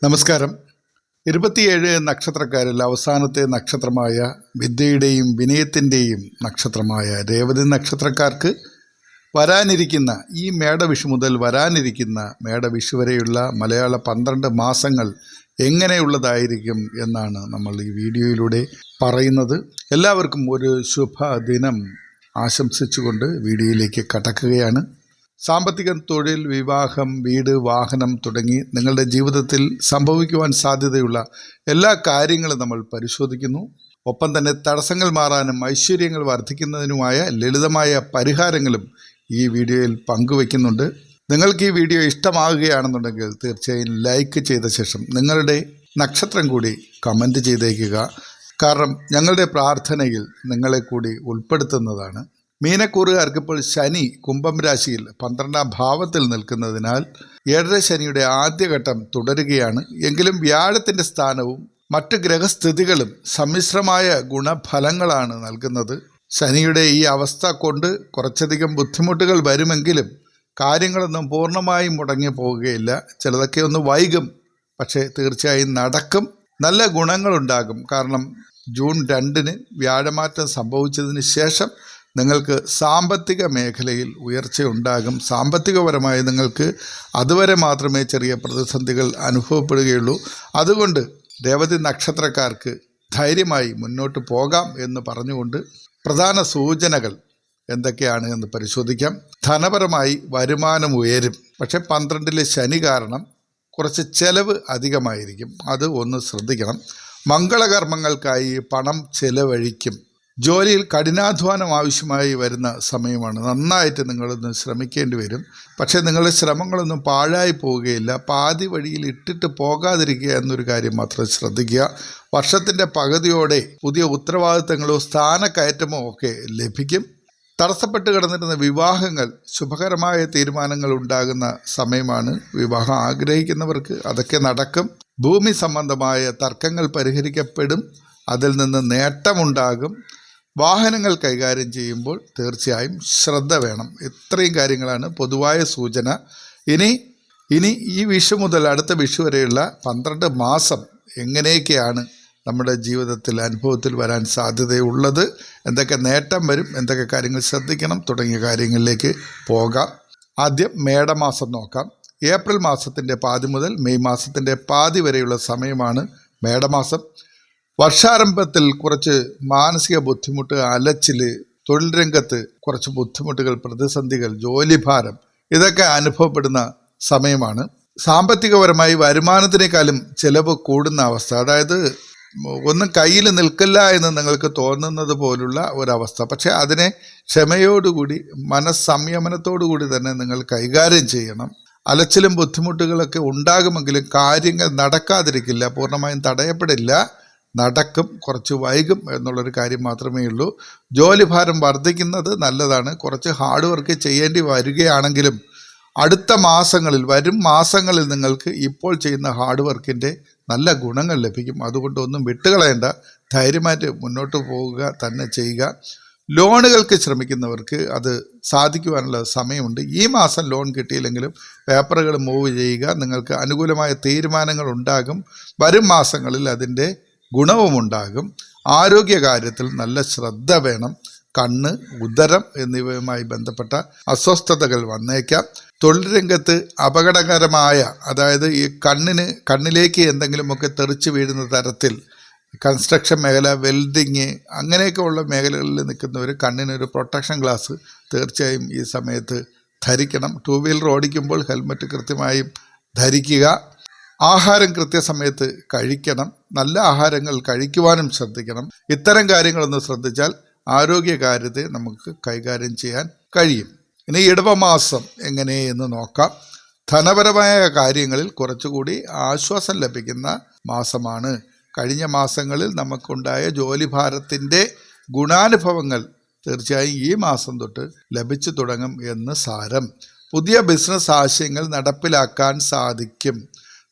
നമസ്കാരം. 27 നക്ഷത്രക്കാരിൽ അവസാനത്തെ നക്ഷത്രമായ വിദ്യയുടെയും വിനയത്തിൻ്റെയും നക്ഷത്രമായ രേവതി നക്ഷത്രക്കാർക്ക് വരാനിരിക്കുന്ന ഈ മേടവിഷു മുതൽ വരാനിരിക്കുന്ന മേടവിഷു വരെയുള്ള മലയാള 12 മാസങ്ങൾ എങ്ങനെയുള്ളതായിരിക്കും എന്നാണ് നമ്മൾ ഈ വീഡിയോയിലൂടെ പറയുന്നത്. എല്ലാവർക്കും ഒരു ശുഭദിനം ആശംസിച്ചുകൊണ്ട് വീഡിയോയിലേക്ക് കടക്കുകയാണ്. സാമ്പത്തികം, തൊഴിൽ, വിവാഹം, വീട്, വാഹനം തുടങ്ങി നിങ്ങളുടെ ജീവിതത്തിൽ സംഭവിക്കുവാൻ സാധ്യതയുള്ള എല്ലാ കാര്യങ്ങളും നമ്മൾ പരിശോധിക്കുന്നു. ഒപ്പം തന്നെ തടസ്സങ്ങൾ മാറാനും ഐശ്വര്യങ്ങൾ വർദ്ധിക്കുന്നതിനുമായ ലളിതമായ പരിഹാരങ്ങളും ഈ വീഡിയോയിൽ പങ്കുവയ്ക്കുന്നുണ്ട്. നിങ്ങൾക്ക് ഈ വീഡിയോ ഇഷ്ടമാകുകയാണെന്നുണ്ടെങ്കിൽ തീർച്ചയായും ലൈക്ക് ചെയ്ത ശേഷം നിങ്ങളുടെ നക്ഷത്രം കൂടി കമൻറ്റ് ചെയ്തേക്കുക. കാരണം ഞങ്ങളുടെ പ്രാർത്ഥനയിൽ നിങ്ങളെ കൂടി ഉൾപ്പെടുത്തുന്നതാണ്. മീനക്കൂറുകാർക്ക് ഇപ്പോൾ ശനി കുംഭം രാശിയിൽ 12ാം ഭാവത്തിൽ നിൽക്കുന്നതിനാൽ 7ാം ശനിയുടെ ആദ്യഘട്ടം തുടരുകയാണ്. എങ്കിലും വ്യാഴത്തിൻ്റെ സ്ഥാനവും മറ്റ് ഗ്രഹസ്ഥിതികളും സമ്മിശ്രമായ ഗുണഫലങ്ങളാണ് നൽകുന്നത്. ശനിയുടെ ഈ അവസ്ഥ കൊണ്ട് കുറച്ചധികം ബുദ്ധിമുട്ടുകൾ വരുമെങ്കിലും കാര്യങ്ങളൊന്നും പൂർണ്ണമായും മുടങ്ങി പോവുകയില്ല. ചിലതൊക്കെ ഒന്ന് വൈകും, പക്ഷേ തീർച്ചയായും നടക്കും. നല്ല ഗുണങ്ങളുണ്ടാകും. കാരണം ജൂൺ 2-ന് വ്യാഴമാറ്റം സംഭവിച്ചതിന് ശേഷം നിങ്ങൾക്ക് സാമ്പത്തിക മേഖലയിൽ ഉയർച്ചയുണ്ടാകും. സാമ്പത്തികപരമായി നിങ്ങൾക്ക് അതുവരെ മാത്രമേ ചെറിയ പ്രതിസന്ധികൾ അനുഭവപ്പെടുകയുള്ളൂ. അതുകൊണ്ട് രേവതി നക്ഷത്രക്കാർക്ക് ധൈര്യമായി മുന്നോട്ട് പോകാം എന്ന് പറഞ്ഞുകൊണ്ട് പ്രധാന സൂചനകൾ എന്തൊക്കെയാണ് എന്ന് പരിശോധിക്കാം. ധനപരമായി വരുമാനം ഉയരും, പക്ഷെ 12-ലെ ശനി കാരണം കുറച്ച് ചെലവ് അധികമായിരിക്കും. അത് ഒന്ന് ശ്രദ്ധിക്കണം. മംഗളകർമ്മങ്ങൾക്കായി പണം ചെലവഴിക്കും. ജോലിയിൽ കഠിനാധ്വാനം ആവശ്യമായി വരുന്ന സമയമാണ്. നന്നായിട്ട് നിങ്ങളൊന്ന് ശ്രമിക്കേണ്ടി വരും. പക്ഷേ നിങ്ങളുടെ ശ്രമങ്ങളൊന്നും പാഴായി പോവുകയില്ല. പാതി വഴിയിൽ ഇട്ടിട്ട് പോകാതിരിക്കുക എന്നൊരു കാര്യം മാത്രം ശ്രദ്ധിക്കുക. വർഷത്തിൻ്റെ പകുതിയോടെ പുതിയ ഉത്തരവാദിത്തങ്ങളോ സ്ഥാനക്കയറ്റമോ ഒക്കെ ലഭിക്കും. തടസ്സപ്പെട്ട് കിടന്നിരുന്ന വിവാഹങ്ങൾ ശുഭകരമായ തീരുമാനങ്ങൾ ഉണ്ടാകുന്ന സമയമാണ്. വിവാഹം ആഗ്രഹിക്കുന്നവർക്ക് അതൊക്കെ നടക്കും. ഭൂമി സംബന്ധമായ തർക്കങ്ങൾ പരിഹരിക്കപ്പെടും. അതിൽ നിന്ന് നേട്ടമുണ്ടാകും. വാഹനങ്ങൾ കൈകാര്യം ചെയ്യുമ്പോൾ തീർച്ചയായും ശ്രദ്ധ വേണം. ഇത്രയും കാര്യങ്ങളാണ് പൊതുവായ സൂചന. ഇനി ഈ വിഷു മുതൽ അടുത്ത വിഷു വരെയുള്ള 12 മാസം എങ്ങനെയൊക്കെയാണ് നമ്മുടെ ജീവിതത്തിൽ അനുഭവത്തിൽ വരാൻ സാധ്യതയുള്ളത്, എന്തൊക്കെ നേട്ടം വരും, എന്തൊക്കെ കാര്യങ്ങൾ ശ്രദ്ധിക്കണം തുടങ്ങിയ കാര്യങ്ങളിലേക്ക് പോകാം. ആദ്യം മേടമാസം നോക്കാം. ഏപ്രിൽ മാസത്തിൻ്റെ പാതി മുതൽ മെയ് മാസത്തിൻ്റെ പാതി വരെയുള്ള സമയമാണ് മേടമാസം. വർഷാരംഭത്തിൽ കുറച്ച് മാനസിക ബുദ്ധിമുട്ട്, അലച്ചിൽ, തൊഴിൽ രംഗത്ത് കുറച്ച് ബുദ്ധിമുട്ടുകൾ, പ്രതിസന്ധികൾ, ജോലിഭാരം ഇതൊക്കെ അനുഭവപ്പെടുന്ന സമയമാണ്. സാമ്പത്തികപരമായി വരുമാനത്തിനേക്കാളും ചിലവ് കൂടുന്ന അവസ്ഥ, അതായത് ഒന്നും കയ്യിൽ നിൽക്കില്ല എന്ന് നിങ്ങൾക്ക് തോന്നുന്നത് പോലുള്ള ഒരവസ്ഥ. പക്ഷേ അതിനെ ക്ഷമയോടുകൂടി മനസ്സംയമനത്തോടുകൂടി തന്നെ നിങ്ങൾ കൈകാര്യം ചെയ്യണം. അലച്ചിലും ബുദ്ധിമുട്ടുകളൊക്കെ ഉണ്ടാകുമെങ്കിലും കാര്യങ്ങൾ നടക്കാതിരിക്കില്ല, പൂർണ്ണമായും തടയപ്പെടില്ല, നടക്കും. കുറച്ച് വൈകും എന്നുള്ളൊരു കാര്യം മാത്രമേ ഉള്ളൂ. ജോലിഭാരം വർദ്ധിക്കുന്നത് നല്ലതാണ്. കുറച്ച് ഹാർഡ് വർക്ക് ചെയ്യേണ്ടി വരികയാണെങ്കിലും അടുത്ത മാസങ്ങളിൽ, വരും മാസങ്ങളിൽ നിങ്ങൾക്ക് ഇപ്പോൾ ചെയ്യുന്ന ഹാർഡ് വർക്കിൻ്റെ നല്ല ഗുണങ്ങൾ ലഭിക്കും. അതുകൊണ്ട് ഒന്നും വിട്ടുകളയേണ്ട, ധൈര്യമായിട്ട് മുന്നോട്ട് പോവുക തന്നെ ചെയ്യുക. ലോണുകൾക്ക് ശ്രമിക്കുന്നവർക്ക് അത് സാധിക്കുവാനുള്ള സമയമുണ്ട്. ഈ മാസം ലോൺ കിട്ടിയില്ലെങ്കിലും പേപ്പറുകൾ മൂവ് ചെയ്യുക. നിങ്ങൾക്ക് അനുകൂലമായ തീരുമാനങ്ങൾ ഉണ്ടാകും. വരും മാസങ്ങളിൽ അതിൻ്റെ ഗുണവുമുണ്ടാകും. ആരോഗ്യകാര്യത്തിൽ നല്ല ശ്രദ്ധ വേണം. കണ്ണ്, ഉദരം എന്നിവയുമായി ബന്ധപ്പെട്ട അസ്വസ്ഥതകൾ വന്നേക്കാം. തൊഴിൽ രംഗത്ത് അപകടകരമായ, അതായത് ഈ കണ്ണിലേക്ക് എന്തെങ്കിലുമൊക്കെ തെറിച്ച് വീഴുന്ന തരത്തിൽ കൺസ്ട്രക്ഷൻ മേഖല, വെൽഡിങ് അങ്ങനെയൊക്കെ ഉള്ള മേഖലകളിൽ നിൽക്കുന്നവർ കണ്ണിനൊരു പ്രൊട്ടക്ഷൻ ഗ്ലാസ് തീർച്ചയായും ഈ സമയത്ത് ധരിക്കണം. 2 വീലർ ഓടിക്കുമ്പോൾ ഹെൽമറ്റ് കൃത്യമായും ധരിക്കുക. ആഹാരം കൃത്യസമയത്ത് കഴിക്കണം. നല്ല ആഹാരങ്ങൾ കഴിക്കുവാനും ശ്രദ്ധിക്കണം. ഇത്തരം കാര്യങ്ങളൊന്ന് ശ്രദ്ധിച്ചാൽ ആരോഗ്യകാര്യത്തെ നമുക്ക് കൈകാര്യം ചെയ്യാൻ കഴിയും. ഇനി ഇടവമാസം എങ്ങനെയെന്ന് നോക്കാം. ധനപരമായ കാര്യങ്ങളിൽ കുറച്ചുകൂടി ആശ്വാസം ലഭിക്കുന്ന മാസമാണ്. കഴിഞ്ഞ മാസങ്ങളിൽ നമുക്കുണ്ടായ ജോലിഭാരത്തിൻ്റെ ഗുണാനുഭവങ്ങൾ തീർച്ചയായും ഈ മാസം തൊട്ട് ലഭിച്ചു തുടങ്ങും എന്ന് സാരം. പുതിയ ബിസിനസ് ആശയങ്ങൾ നടപ്പിലാക്കാൻ സാധിക്കും.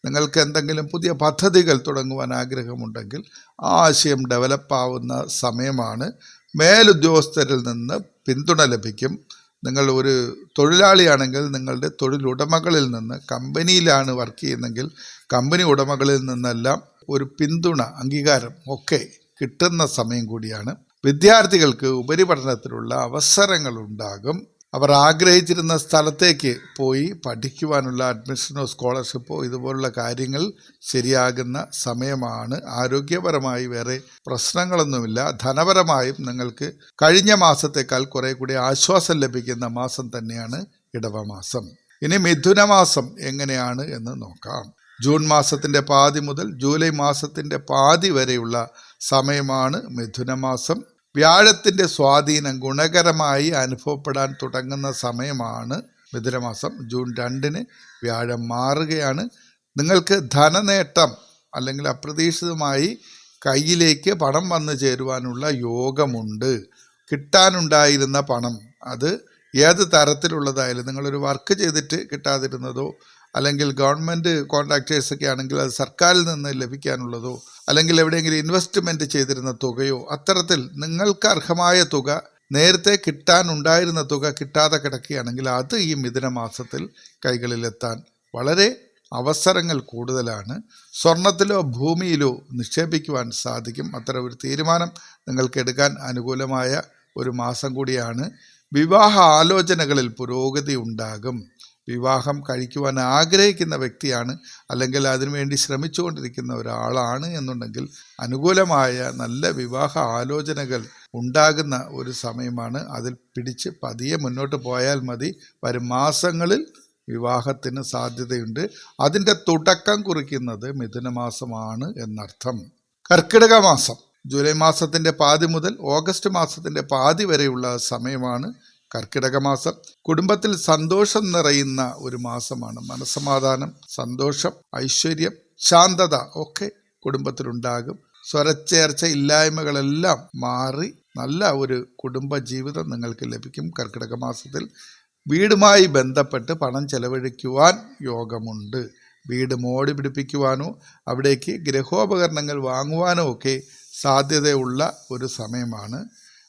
നിങ്ങൾക്ക് എന്തെങ്കിലും പുതിയ പദ്ധതികൾ തുടങ്ങുവാൻ ആഗ്രഹമുണ്ടെങ്കിൽ ആ ആശയം ഡെവലപ്പാവുന്ന സമയമാണ്. മേലുദ്യോഗസ്ഥരിൽ നിന്ന് പിന്തുണ ലഭിക്കും. നിങ്ങൾ ഒരു തൊഴിലാളിയാണെങ്കിൽ നിങ്ങളുടെ തൊഴിലുടമകളിൽ നിന്ന്, കമ്പനിയിലാണ് വർക്ക് ചെയ്യുന്നതെങ്കിൽ കമ്പനി ഉടമകളിൽ നിന്നെല്ലാം ഒരു പിന്തുണ, അംഗീകാരം ഒക്കെ കിട്ടുന്ന സമയം കൂടിയാണ്. വിദ്യാർത്ഥികൾക്ക് ഉപരിപഠനത്തിലുള്ള അവസരങ്ങളുണ്ടാകും. അവർ ആഗ്രഹിച്ചിരുന്ന സ്ഥലത്തേക്ക് പോയി പഠിക്കുവാനുള്ള അഡ്മിഷനോ സ്കോളർഷിപ്പോ ഇതുപോലുള്ള കാര്യങ്ങൾ ശരിയാകുന്ന സമയമാണ്. ആരോഗ്യപരമായി വേറെ പ്രശ്നങ്ങളൊന്നുമില്ല. ധനപരമായും നിങ്ങൾക്ക് കഴിഞ്ഞ മാസത്തേക്കാൾ കുറെ കൂടി ആശ്വാസം ലഭിക്കുന്ന മാസം തന്നെയാണ് ഇടവമാസം. ഇനി മിഥുനമാസം എങ്ങനെയാണ് എന്ന് നോക്കാം. ജൂൺ മാസത്തിൻ്റെ പാതി മുതൽ ജൂലൈ മാസത്തിൻ്റെ പാതി വരെയുള്ള സമയമാണ് മിഥുനമാസം. വ്യാഴത്തിൻ്റെ സ്വാധീനം ഗുണകരമായി അനുഭവപ്പെടാൻ തുടങ്ങുന്ന സമയമാണ് മിഥുനമാസം. ജൂൺ 2 വ്യാഴം മാറുകയാണ്. നിങ്ങൾക്ക് ധനനേട്ടം അല്ലെങ്കിൽ അപ്രതീക്ഷിതമായി കയ്യിലേക്ക് പണം വന്നു ചേരുവാനുള്ള യോഗമുണ്ട്. കിട്ടാനുണ്ടായിരുന്ന പണം, അത് ഏത് തരത്തിലുള്ളതായാലും, നിങ്ങളൊരു വർക്ക് ചെയ്തിട്ട് കിട്ടാതിരുന്നതോ അല്ലെങ്കിൽ ഗവൺമെൻറ് കോൺട്രാക്ടേഴ്സൊക്കെ ആണെങ്കിൽ അത് സർക്കാരിൽ നിന്ന് ലഭിക്കാനുള്ളതോ അല്ലെങ്കിൽ എവിടെയെങ്കിലും ഇൻവെസ്റ്റ്മെൻറ്റ് ചെയ്തിരുന്ന തുകയോ, അത്തരത്തിൽ നിങ്ങൾക്ക് അർഹമായ തുക, നേരത്തെ കിട്ടാനുണ്ടായിരുന്ന തുക കിട്ടാതെ കിടക്കുകയാണെങ്കിൽ അത് ഈ മിഥുനമാസത്തിൽ കൈകളിലെത്താൻ വളരെ അവസരങ്ങൾ കൂടുതലാണ്. സ്വർണത്തിലോ ഭൂമിയിലോ നിക്ഷേപിക്കുവാൻ സാധിക്കും. അത്തരം ഒരു തീരുമാനം നിങ്ങൾക്ക് എടുക്കാൻ അനുകൂലമായ ഒരു മാസം കൂടിയാണ്. വിവാഹ ആലോചനകളിൽ പുരോഗതി ഉണ്ടാകും. വിവാഹം കഴിക്കുവാൻ ആഗ്രഹിക്കുന്ന വ്യക്തിയാണ് അല്ലെങ്കിൽ അതിനുവേണ്ടി ശ്രമിച്ചുകൊണ്ടിരിക്കുന്ന ഒരാളാണ് എന്നുണ്ടെങ്കിൽ അനുകൂലമായ നല്ല വിവാഹ ആലോചനകൾ ഉണ്ടാകുന്ന ഒരു സമയമാണ്. അതിൽ പിടിച്ച് പതിയെ മുന്നോട്ട് പോയാൽ മതി. വരും മാസങ്ങളിൽ വിവാഹത്തിന് സാധ്യതയുണ്ട്. അതിൻ്റെ തുടക്കം കുറിക്കുന്നത് മിഥുനമാസമാണ് എന്നർത്ഥം. കർക്കിടക മാസം ജൂലൈ മാസത്തിൻ്റെ പാതി മുതൽ ഓഗസ്റ്റ് മാസത്തിൻ്റെ പാതി വരെയുള്ള സമയമാണ് കർക്കിടക മാസം. കുടുംബത്തിൽ സന്തോഷം നിറയുന്ന ഒരു മാസമാണ്. മനസ്സമാധാനം, സന്തോഷം, ഐശ്വര്യം, ശാന്തത ഒക്കെ കുടുംബത്തിലുണ്ടാകും. സ്വരച്ചേർച്ച ഇല്ലായ്മകളെല്ലാം മാറി നല്ല ഒരു കുടുംബ ജീവിതം നിങ്ങൾക്ക് ലഭിക്കും. കർക്കിടക മാസത്തിൽ വീടുമായി ബന്ധപ്പെട്ട് പണം ചെലവഴിക്കുവാൻ യോഗമുണ്ട്. വീട് മോടി പിടിപ്പിക്കുവാനോ അവിടേക്ക് ഗൃഹോപകരണങ്ങൾ വാങ്ങുവാനോ ഒക്കെ സാധ്യതയുള്ള ഒരു സമയമാണ്.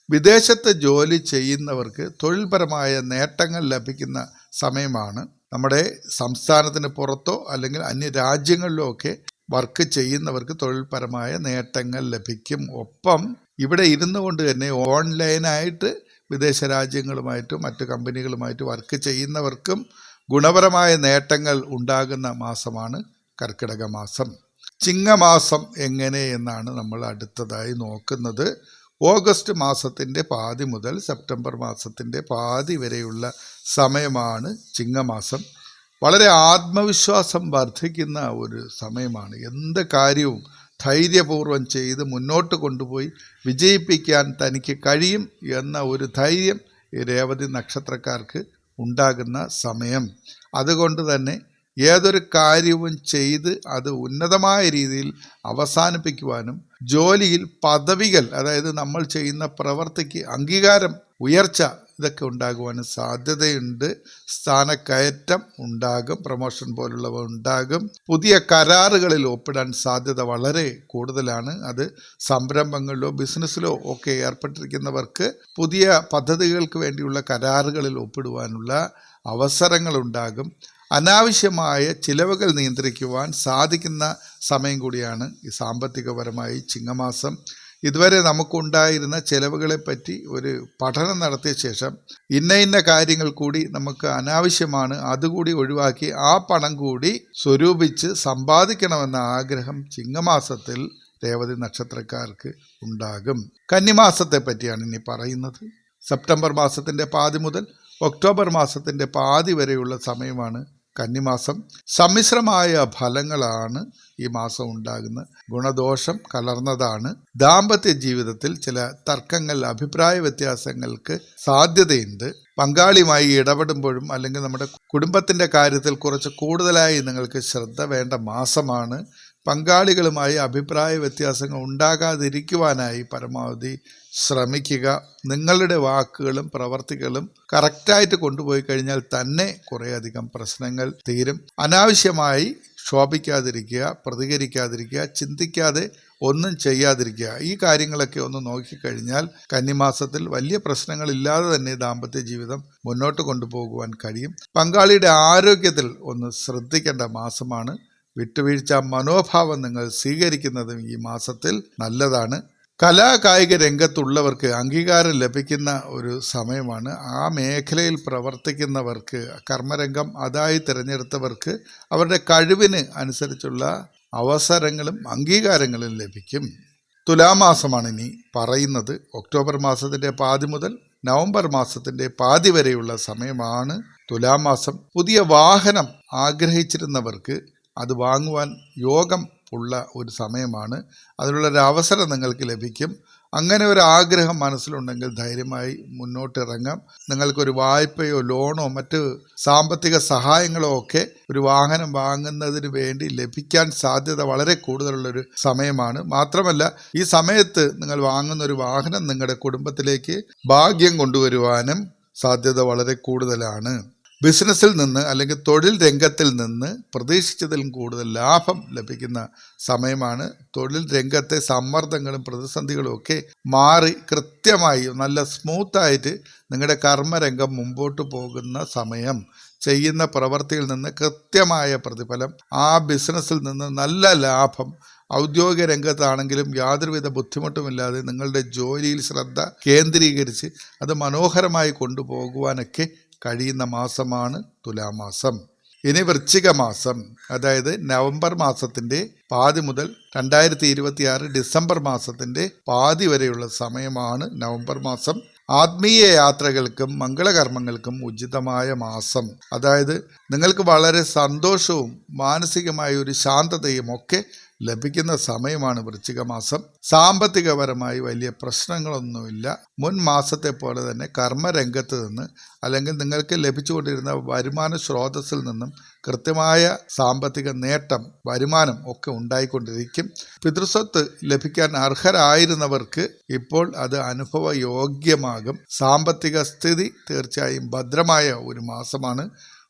വിദേശത്ത് ജോലി ചെയ്യുന്നവർക്ക് തൊഴിൽപരമായ നേട്ടങ്ങൾ ലഭിക്കുന്ന സമയമാണ്. നമ്മുടെ സംസ്ഥാനത്തിന് പുറത്തോ അല്ലെങ്കിൽ അന്യ രാജ്യങ്ങളിലോ ഒക്കെ വർക്ക് ചെയ്യുന്നവർക്ക് തൊഴിൽപരമായ നേട്ടങ്ങൾ ലഭിക്കും. ഒപ്പം ഇവിടെ ഇരുന്നു കൊണ്ട് തന്നെ ഓൺലൈനായിട്ട് വിദേശ രാജ്യങ്ങളുമായിട്ടും മറ്റു കമ്പനികളുമായിട്ട് വർക്ക് ചെയ്യുന്നവർക്കും ഗുണപരമായ നേട്ടങ്ങൾ ഉണ്ടാകുന്ന മാസമാണ് കർക്കിടക മാസം. ചിങ്ങമാസം എങ്ങനെ എന്നാണ് നമ്മൾ അടുത്തതായി നോക്കുന്നത്. ഓഗസ്റ്റ് മാസത്തിൻ്റെ പാതി മുതൽ സെപ്റ്റംബർ മാസത്തിൻ്റെ പാതി വരെയുള്ള സമയമാണ് ചിങ്ങമാസം. വളരെ ആത്മവിശ്വാസം വർദ്ധിക്കുന്ന ഒരു സമയമാണ്. എന്ത് കാര്യവും ധൈര്യപൂർവ്വം ചെയ്ത് മുന്നോട്ട് കൊണ്ടുപോയി വിജയിപ്പിക്കാൻ തനിക്ക് കഴിയും എന്ന ഒരു ധൈര്യം ഈ രേവതി നക്ഷത്രക്കാർക്ക് ഉണ്ടാകുന്ന സമയം. അതുകൊണ്ട് തന്നെ ഏതൊരു കാര്യവും ചെയ്ത് അത് ഉന്നതമായ രീതിയിൽ അവസാനിപ്പിക്കുവാനും ജോലിയിൽ പദവികൾ, അതായത് നമ്മൾ ചെയ്യുന്ന പ്രവൃത്തിക്ക് അംഗീകാരം, ഉയർച്ച ഇതൊക്കെ ഉണ്ടാകുവാനും സാധ്യതയുണ്ട്. സ്ഥാനക്കയറ്റം ഉണ്ടാകും, പ്രൊമോഷൻ പോലുള്ളവ ഉണ്ടാകും. പുതിയ കരാറുകളിൽ ഒപ്പിടാൻ സാധ്യത വളരെ കൂടുതലാണ്. അത് സംരംഭങ്ങളിലോ ബിസിനസ്സിലോ ഒക്കെ ഏർപ്പെട്ടിരിക്കുന്നവർക്ക് പുതിയ പദ്ധതികൾക്ക് വേണ്ടിയുള്ള കരാറുകളിൽ ഒപ്പിടുവാനുള്ള അവസരങ്ങളുണ്ടാകും. അനാവശ്യമായ ചിലവുകൾ നിയന്ത്രിക്കുവാൻ സാധിക്കുന്ന സമയം കൂടിയാണ് ഈ സാമ്പത്തികപരമായി ചിങ്ങമാസം. ഇതുവരെ നമുക്കുണ്ടായിരുന്ന ചിലവുകളെപ്പറ്റി ഒരു പഠനം നടത്തിയ ശേഷം ഇന്ന കാര്യങ്ങൾ കൂടി നമുക്ക് അനാവശ്യമാണ്, അതുകൂടി ഒഴിവാക്കി ആ പണം കൂടി സ്വരൂപിച്ച് സമ്പാദിക്കണമെന്ന ആഗ്രഹം ചിങ്ങമാസത്തിൽ രേവതി നക്ഷത്രക്കാർക്ക് ഉണ്ടാകും. കന്നിമാസത്തെ പറ്റിയാണ് ഇനി പറയുന്നത്. സെപ്റ്റംബർ മാസത്തിൻ്റെ പാതി മുതൽ ഒക്ടോബർ മാസത്തിൻ്റെ പാതി വരെയുള്ള സമയമാണ് കന്നിമാസം. സമ്മിശ്രമായ ഫലങ്ങളാണ് ഈ മാസം ഉണ്ടാകുന്നത്. ഗുണദോഷം കലർന്നതാണ്. ദാമ്പത്യ ജീവിതത്തിൽ ചില തർക്കങ്ങൾ, അഭിപ്രായ വ്യത്യാസങ്ങൾക്ക് സാധ്യതയുണ്ട്. പങ്കാളിയുമായി ഇടപെടുമ്പോഴും അല്ലെങ്കിൽ നമ്മുടെ കുടുംബത്തിൻ്റെ കാര്യത്തിൽ കുറച്ച് കൂടുതലായി നിങ്ങൾക്ക് ശ്രദ്ധ വേണ്ട മാസമാണ്. പങ്കാളികളുമായി അഭിപ്രായ വ്യത്യാസങ്ങൾ ഉണ്ടാകാതിരിക്കുവാനായി പരമാവധി ശ്രമിക്കുക. നിങ്ങളുടെ വാക്കുകളും പ്രവർത്തികളും കറക്റ്റായിട്ട് കൊണ്ടുപോയി കഴിഞ്ഞാൽ തന്നെ കുറേയധികം പ്രശ്നങ്ങൾ തീരും. അനാവശ്യമായി ക്ഷോഭിക്കാതിരിക്കുക, പ്രതികരിക്കാതിരിക്കുക, ചിന്തിക്കാതെ ഒന്നും ചെയ്യാതിരിക്കുക. ഈ കാര്യങ്ങളൊക്കെ ഒന്ന് നോക്കിക്കഴിഞ്ഞാൽ കന്നിമാസത്തിൽ വലിയ പ്രശ്നങ്ങളില്ലാതെ തന്നെ ദാമ്പത്യ ജീവിതം മുന്നോട്ട് കൊണ്ടുപോകുവാൻ കഴിയും. പങ്കാളിയുടെ ആരോഗ്യത്തിൽ ഒന്ന് ശ്രദ്ധിക്കേണ്ട മാസമാണ്. വിട്ടുവീഴ്ച മനോഭാവം നിങ്ങൾ സ്വീകരിക്കുന്നതും ഈ മാസത്തിൽ നല്ലതാണ്. കലാകായിക രംഗത്തുള്ളവർക്ക് അംഗീകാരം ലഭിക്കുന്ന ഒരു സമയമാണ്. ആ മേഖലയിൽ പ്രവർത്തിക്കുന്നവർക്ക്, കർമ്മരംഗം അതായി തിരഞ്ഞെടുത്തവർക്ക് അവരുടെ കഴിവിന് അനുസരിച്ചുള്ള അവസരങ്ങളും അംഗീകാരങ്ങളും ലഭിക്കും. തുലാമാസമാണ് ഇനി പറയുന്നത്. ഒക്ടോബർ മാസത്തിൻ്റെ പാതി മുതൽ നവംബർ മാസത്തിൻ്റെ പാതി വരെയുള്ള സമയമാണ് തുലാമാസം. പുതിയ വാഹനം ആഗ്രഹിച്ചിരുന്നവർക്ക് അത് വാങ്ങുവാൻ യോഗം ഉള്ള ഒരു സമയമാണ്. അതിനുള്ളൊരു അവസരം നിങ്ങൾക്ക് ലഭിക്കും. അങ്ങനെ ഒരു ആഗ്രഹം മനസ്സിലുണ്ടെങ്കിൽ ധൈര്യമായി മുന്നോട്ടിറങ്ങാം. നിങ്ങൾക്കൊരു വായ്പയോ ലോണോ മറ്റ് സാമ്പത്തിക സഹായങ്ങളോ ഒക്കെ ഒരു വാഹനം വാങ്ങുന്നതിന് വേണ്ടി ലഭിക്കാൻ സാധ്യത വളരെ കൂടുതലുള്ളൊരു സമയമാണ്. മാത്രമല്ല, ഈ സമയത്ത് നിങ്ങൾ വാങ്ങുന്ന ഒരു വാഹനം നിങ്ങളുടെ കുടുംബത്തിലേക്ക് ഭാഗ്യം കൊണ്ടുവരുവാനും സാധ്യത വളരെ കൂടുതലാണ്. ബിസിനസ്സിൽ നിന്ന് അല്ലെങ്കിൽ തൊഴിൽ രംഗത്തിൽ നിന്ന് പ്രതീക്ഷിച്ചതിലും കൂടുതൽ ലാഭം ലഭിക്കുന്ന സമയമാണ്. തൊഴിൽ രംഗത്തെ സമ്മർദ്ദങ്ങളും പ്രതിസന്ധികളും ഒക്കെ മാറി കൃത്യമായി നല്ല സ്മൂത്തായിട്ട് നിങ്ങളുടെ കർമ്മരംഗം മുമ്പോട്ട് പോകുന്ന സമയം. ചെയ്യുന്ന പ്രവൃത്തിയിൽ നിന്ന് കൃത്യമായ പ്രതിഫലം, ആ ബിസിനസ്സിൽ നിന്ന് നല്ല ലാഭം, ഔദ്യോഗിക രംഗത്താണെങ്കിലും യാതൊരുവിധ ബുദ്ധിമുട്ടുമില്ലാതെ നിങ്ങളുടെ ജോലിയിൽ ശ്രദ്ധ കേന്ദ്രീകരിച്ച് അത് മനോഹരമായി കൊണ്ടുപോകുവാനൊക്കെ കഴിയുന്ന മാസമാണ് തുലാമാസം. ഇനി വൃശ്ചിക മാസം, അതായത് നവംബർ മാസത്തിൻ്റെ പാതി മുതൽ 2026 ഡിസംബർ മാസത്തിൻ്റെ പാതി വരെയുള്ള സമയമാണ് നവംബർ മാസം. ആത്മീയ യാത്രകൾക്കും മംഗളകർമ്മങ്ങൾക്കും ഉചിതമായ മാസം. അതായത് നിങ്ങൾക്ക് വളരെ സന്തോഷവും മാനസികമായ ഒരു ശാന്തതയും ഒക്കെ ലഭിക്കുന്ന സമയമാണ് വൃശ്ചിക മാസം. സാമ്പത്തികപരമായി വലിയ പ്രശ്നങ്ങളൊന്നുമില്ല. മുൻ മാസത്തെ പോലെ തന്നെ കർമ്മരംഗത്ത് നിന്ന് അല്ലെങ്കിൽ നിങ്ങൾക്ക് ലഭിച്ചുകൊണ്ടിരുന്ന വരുമാന സ്രോതസ്സിൽ നിന്നും കൃത്യമായ സാമ്പത്തിക നേട്ടം, വരുമാനം ഒക്കെ ഉണ്ടായിക്കൊണ്ടിരിക്കും. പിതൃസ്വത്ത് ലഭിക്കാൻ അർഹരായിരുന്നവർക്ക് ഇപ്പോൾ അത് അനുഭവയോഗ്യമാകും. സാമ്പത്തിക സ്ഥിതി തീർച്ചയായും ഭദ്രമായ ഒരു മാസമാണ്.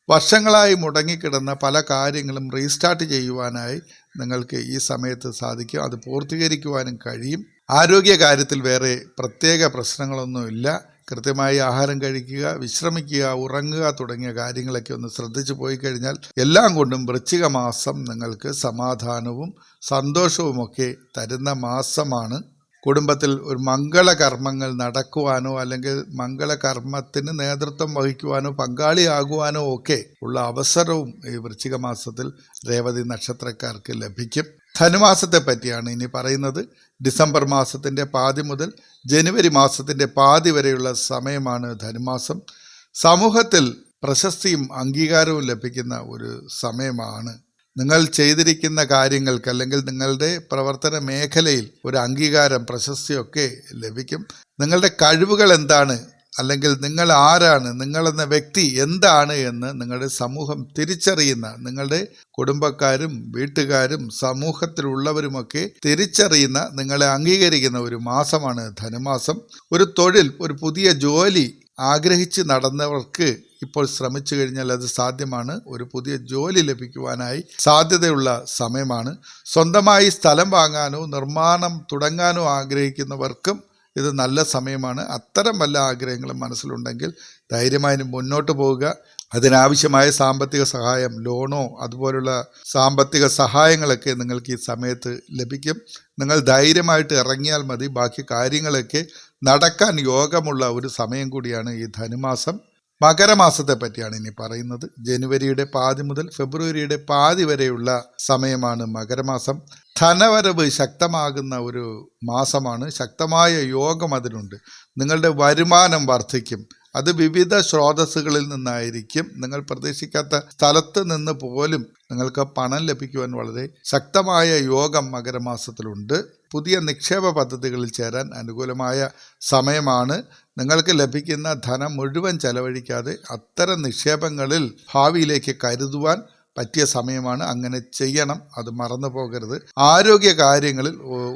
വർഷങ്ങളായി മുടങ്ങിക്കിടന്ന പല കാര്യങ്ങളും റീസ്റ്റാർട്ട് ചെയ്യുവാനായി നിങ്ങൾക്ക് ഈ സമയത്ത് സാധിക്കും. അത് പൂർത്തീകരിക്കുവാനും കഴിയും. ആരോഗ്യ കാര്യത്തിൽ വേറെ പ്രത്യേക പ്രശ്നങ്ങളൊന്നുമില്ല. കൃത്യമായി ആഹാരം കഴിക്കുക, വിശ്രമിക്കുക, ഉറങ്ങുക തുടങ്ങിയ കാര്യങ്ങളൊക്കെ ഒന്ന് ശ്രദ്ധിച്ചു പോയി കഴിഞ്ഞാൽ എല്ലാം കൊണ്ടും വൃശ്ചിക മാസം നിങ്ങൾക്ക് സമാധാനവും സന്തോഷവുമൊക്കെ തരുന്ന മാസമാണ്. കുടുംബത്തിൽ ഒരു മംഗളകർമ്മങ്ങൾ നടക്കുവാനോ അല്ലെങ്കിൽ മംഗളകർമ്മത്തിന് നേതൃത്വം വഹിക്കുവാനോ പങ്കാളിയാകുവാനോ ഒക്കെ ഉള്ള അവസരവും ഈ വൃശ്ചിക മാസത്തിൽ രേവതി നക്ഷത്രക്കാർക്ക് ലഭിക്കും. ധനുമാസത്തെ പറ്റിയാണ് ഇനി പറയുന്നത്. ഡിസംബർ മാസത്തിൻ്റെ പാതി മുതൽ ജനുവരി മാസത്തിൻ്റെ പാതി വരെയുള്ള സമയമാണ് ധനുമാസം. സമൂഹത്തിൽ പ്രശസ്തിയും അംഗീകാരവും ലഭിക്കുന്ന ഒരു സമയമാണ്. നിങ്ങൾ ചെയ്തിരിക്കുന്ന കാര്യങ്ങൾക്ക് അല്ലെങ്കിൽ നിങ്ങളുടെ പ്രവർത്തന മേഖലയിൽ ഒരു അംഗീകാരം, പ്രശസ്തിയൊക്കെ ലഭിക്കും. നിങ്ങളുടെ കഴിവുകൾ എന്താണ്, അല്ലെങ്കിൽ നിങ്ങൾ ആരാണ്, നിങ്ങളെന്ന വ്യക്തി എന്താണ് എന്ന് നിങ്ങളുടെ സമൂഹം തിരിച്ചറിയുന്ന, നിങ്ങളുടെ കുടുംബക്കാരും വീട്ടുകാരും സമൂഹത്തിലുള്ളവരുമൊക്കെ തിരിച്ചറിയുന്ന, നിങ്ങളെ അംഗീകരിക്കുന്ന ഒരു മാസമാണ് ധനുമാസം. ഒരു തൊഴിൽ, ഒരു പുതിയ ജോലി ആഗ്രഹിച്ച് നടന്നവർക്ക് ഇപ്പോൾ ശ്രമിച്ചു കഴിഞ്ഞാൽ അത് സാധ്യമാണ്. ഒരു പുതിയ ജോലി ലഭിക്കുവാനായി സാധ്യതയുള്ള സമയമാണ്. സ്വന്തമായി സ്ഥലം വാങ്ങാനോ നിർമ്മാണം തുടങ്ങാനോ ആഗ്രഹിക്കുന്നവർക്കും ഇത് നല്ല സമയമാണ്. അത്തരം വല്ല ആഗ്രഹങ്ങളും മനസ്സിലുണ്ടെങ്കിൽ ധൈര്യമായി മുന്നോട്ട് പോവുക. അതിനാവശ്യമായ സാമ്പത്തിക സഹായം, ലോണോ അതുപോലുള്ള സാമ്പത്തിക സഹായങ്ങളൊക്കെ നിങ്ങൾക്ക് ഈ സമയത്ത് ലഭിക്കും. നിങ്ങൾ ധൈര്യമായിട്ട് ഇറങ്ങിയാൽ മതി. ബാക്കി കാര്യങ്ങളൊക്കെ നടക്കാൻ യോഗമുള്ള ഒരു സമയം കൂടിയാണ് ഈ ധനുമാസം. മകരമാസത്തെ പറ്റിയാണ് ഇനി പറയുന്നത്. ജനുവരിയുടെ പാതി മുതൽ ഫെബ്രുവരിയുടെ പാതി വരെയുള്ള സമയമാണ് മകരമാസം. ധനവരവ് ശക്തമാകുന്ന ഒരു മാസമാണ്. ശക്തമായ യോഗം അതിനുണ്ട്. നിങ്ങളുടെ വരുമാനം വർദ്ധിക്കും. അത് വിവിധ സ്രോതസ്സുകളിൽ നിന്നായിരിക്കും. നിങ്ങൾ പ്രതീക്ഷിക്കാത്ത സ്ഥലത്ത് നിന്ന് പോലും നിങ്ങൾക്ക് പണം ലഭിക്കുവാൻ വളരെ ശക്തമായ യോഗം മകരമാസത്തിലുണ്ട്. പുതിയ നിക്ഷേപ പദ്ധതികളിൽ ചേരാൻ അനുകൂലമായ സമയമാണ്. നിങ്ങൾക്ക് ലഭിക്കുന്ന ധനം മുഴുവൻ ചെലവഴിക്കാതെ അത്തരം നിക്ഷേപങ്ങളിൽ ഭാവിയിലേക്ക് കരുതുവാൻ പറ്റിയ സമയമാണ്. അങ്ങനെ ചെയ്യണം, അത് മറന്നു പോകരുത്. ആരോഗ്യ കാര്യങ്ങളിൽ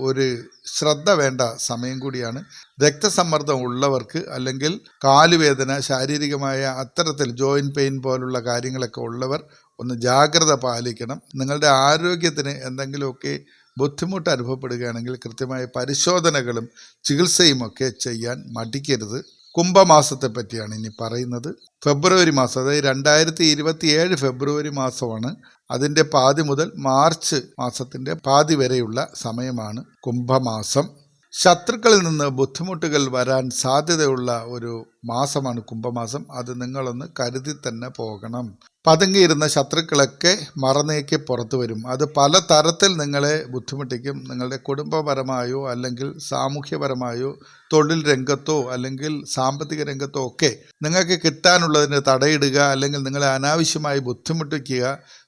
ഒരു ശ്രദ്ധ വേണ്ട സമയം കൂടിയാണ്. രക്തസമ്മർദ്ദം ഉള്ളവർക്ക് അല്ലെങ്കിൽ കാലുവേദന, ശാരീരികമായ അത്തരത്തിൽ ജോയിൻറ്റ് പെയിൻ പോലുള്ള കാര്യങ്ങളൊക്കെ ഉള്ളവർ ഒന്ന് ജാഗ്രത പാലിക്കണം. നിങ്ങളുടെ ആരോഗ്യത്തിന് എന്തെങ്കിലുമൊക്കെ ബുദ്ധിമുട്ട് അനുഭവപ്പെടുകയാണെങ്കിൽ കൃത്യമായ പരിശോധനകളും ചികിത്സയും ഒക്കെ ചെയ്യാൻ മടിക്കരുത്. കുംഭമാസത്തെ പറ്റിയാണ് ഇനി പറയുന്നത്. ഫെബ്രുവരി മാസം, അതായത് 2027 ഫെബ്രുവരി മാസമാണ്. അതിൻ്റെ പാതി മുതൽ മാർച്ച് മാസത്തിൻ്റെ പാതി വരെയുള്ള സമയമാണ് കുംഭമാസം. ശത്രുക്കളിൽ നിന്ന് ബുദ്ധിമുട്ടുകൾ വരാൻ സാധ്യതയുള്ള ഒരു മാസമാണ് കുംഭമാസം. അത് നിങ്ങളൊന്ന് കരുതി തന്നെ പോകണം. പതുങ്ങിയിരുന്ന ശത്രുക്കളൊക്കെ മറന്നേക്ക് പുറത്തു വരും. അത് പല തരത്തിൽ നിങ്ങളെ ബുദ്ധിമുട്ടിക്കും. നിങ്ങളുടെ കുടുംബപരമായോ അല്ലെങ്കിൽ സാമൂഹ്യപരമായോ തൊഴിൽ രംഗത്തോ അല്ലെങ്കിൽ സാമ്പത്തിക രംഗത്തോ ഒക്കെ നിങ്ങൾക്ക് കിട്ടാനുള്ളതിന് തടയിടുക, അല്ലെങ്കിൽ നിങ്ങളെ അനാവശ്യമായി ബുദ്ധിമുട്ടിക്കുക,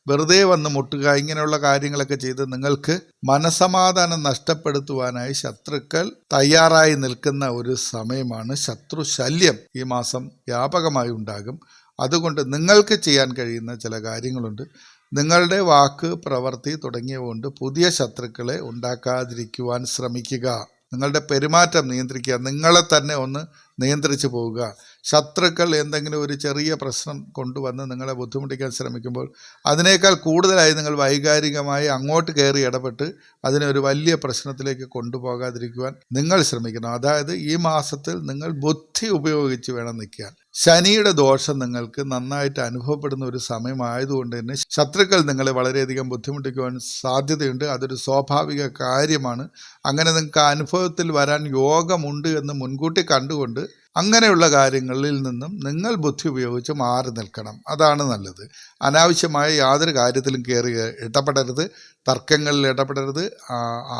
വെറുതെ വന്ന് മുട്ടുക, ഇങ്ങനെയുള്ള കാര്യങ്ങളൊക്കെ ചെയ്ത് നിങ്ങൾക്ക് മനസമാധാനം നഷ്ടപ്പെടുത്തുവാനായി ശത്രുക്കൾ തയ്യാറായി നിൽക്കുന്ന ഒരു സമയമാണ്. ശത്രു ശല്യം ഈ മാസം വ്യാപകമായി ഉണ്ടാകും. അതുകൊണ്ട് നിങ്ങൾക്ക് ചെയ്യാൻ കഴിയുന്ന ചില കാര്യങ്ങളുണ്ട്. നിങ്ങളുടെ വാക്ക്, പ്രവൃത്തി തുടങ്ങിയവ കൊണ്ട് പുതിയ ശത്രുക്കളെ ഉണ്ടാക്കാതിരിക്കുവാൻ ശ്രമിക്കുക. നിങ്ങളുടെ പെരുമാറ്റം നിയന്ത്രിക്കുക. നിങ്ങളെ തന്നെ ഒന്ന് നിയന്ത്രിച്ചു പോവുക. ശത്രുക്കൾ എന്തെങ്കിലും ഒരു ചെറിയ പ്രശ്നം കൊണ്ടുവന്ന് നിങ്ങളെ ബുദ്ധിമുട്ടിക്കാൻ ശ്രമിക്കുമ്പോൾ അതിനേക്കാൾ കൂടുതലായി നിങ്ങൾ വൈകാരികമായി അങ്ങോട്ട് കയറി ഇടപെട്ട് അതിനെ ഒരു വലിയ പ്രശ്നത്തിലേക്ക് കൊണ്ടുപോകാതിരിക്കുവാൻ നിങ്ങൾ ശ്രമിക്കണം. അതായത് ഈ മാസത്തിൽ നിങ്ങൾ ബുദ്ധി ഉപയോഗിച്ച് വേണം നിൽക്കാൻ. ശനിയുടെ ദോഷം നിങ്ങൾക്ക് നന്നായിട്ട് അനുഭവപ്പെടുന്ന ഒരു സമയമായതുകൊണ്ട് തന്നെ ശത്രുക്കൾ നിങ്ങളെ വളരെയധികം ബുദ്ധിമുട്ടിക്കുവാൻ സാധ്യതയുണ്ട്. അതൊരു സ്വാഭാവിക കാര്യമാണ്. അങ്ങനെ നിങ്ങൾക്ക് അനുഭവത്തിൽ വരാൻ യോഗമുണ്ട് എന്ന് മുൻകൂട്ടി കണ്ടുകൊണ്ട് അങ്ങനെയുള്ള കാര്യങ്ങളിൽ നിന്നും നിങ്ങൾ ബുദ്ധി ഉപയോഗിച്ച് മാറി നിൽക്കണം. അതാണ് നല്ലത്. അനാവശ്യമായ യാതൊരു കാര്യത്തിലും കയറി ഇടപെടരുത്. തർക്കങ്ങളിൽ ഇടപെടരുത്.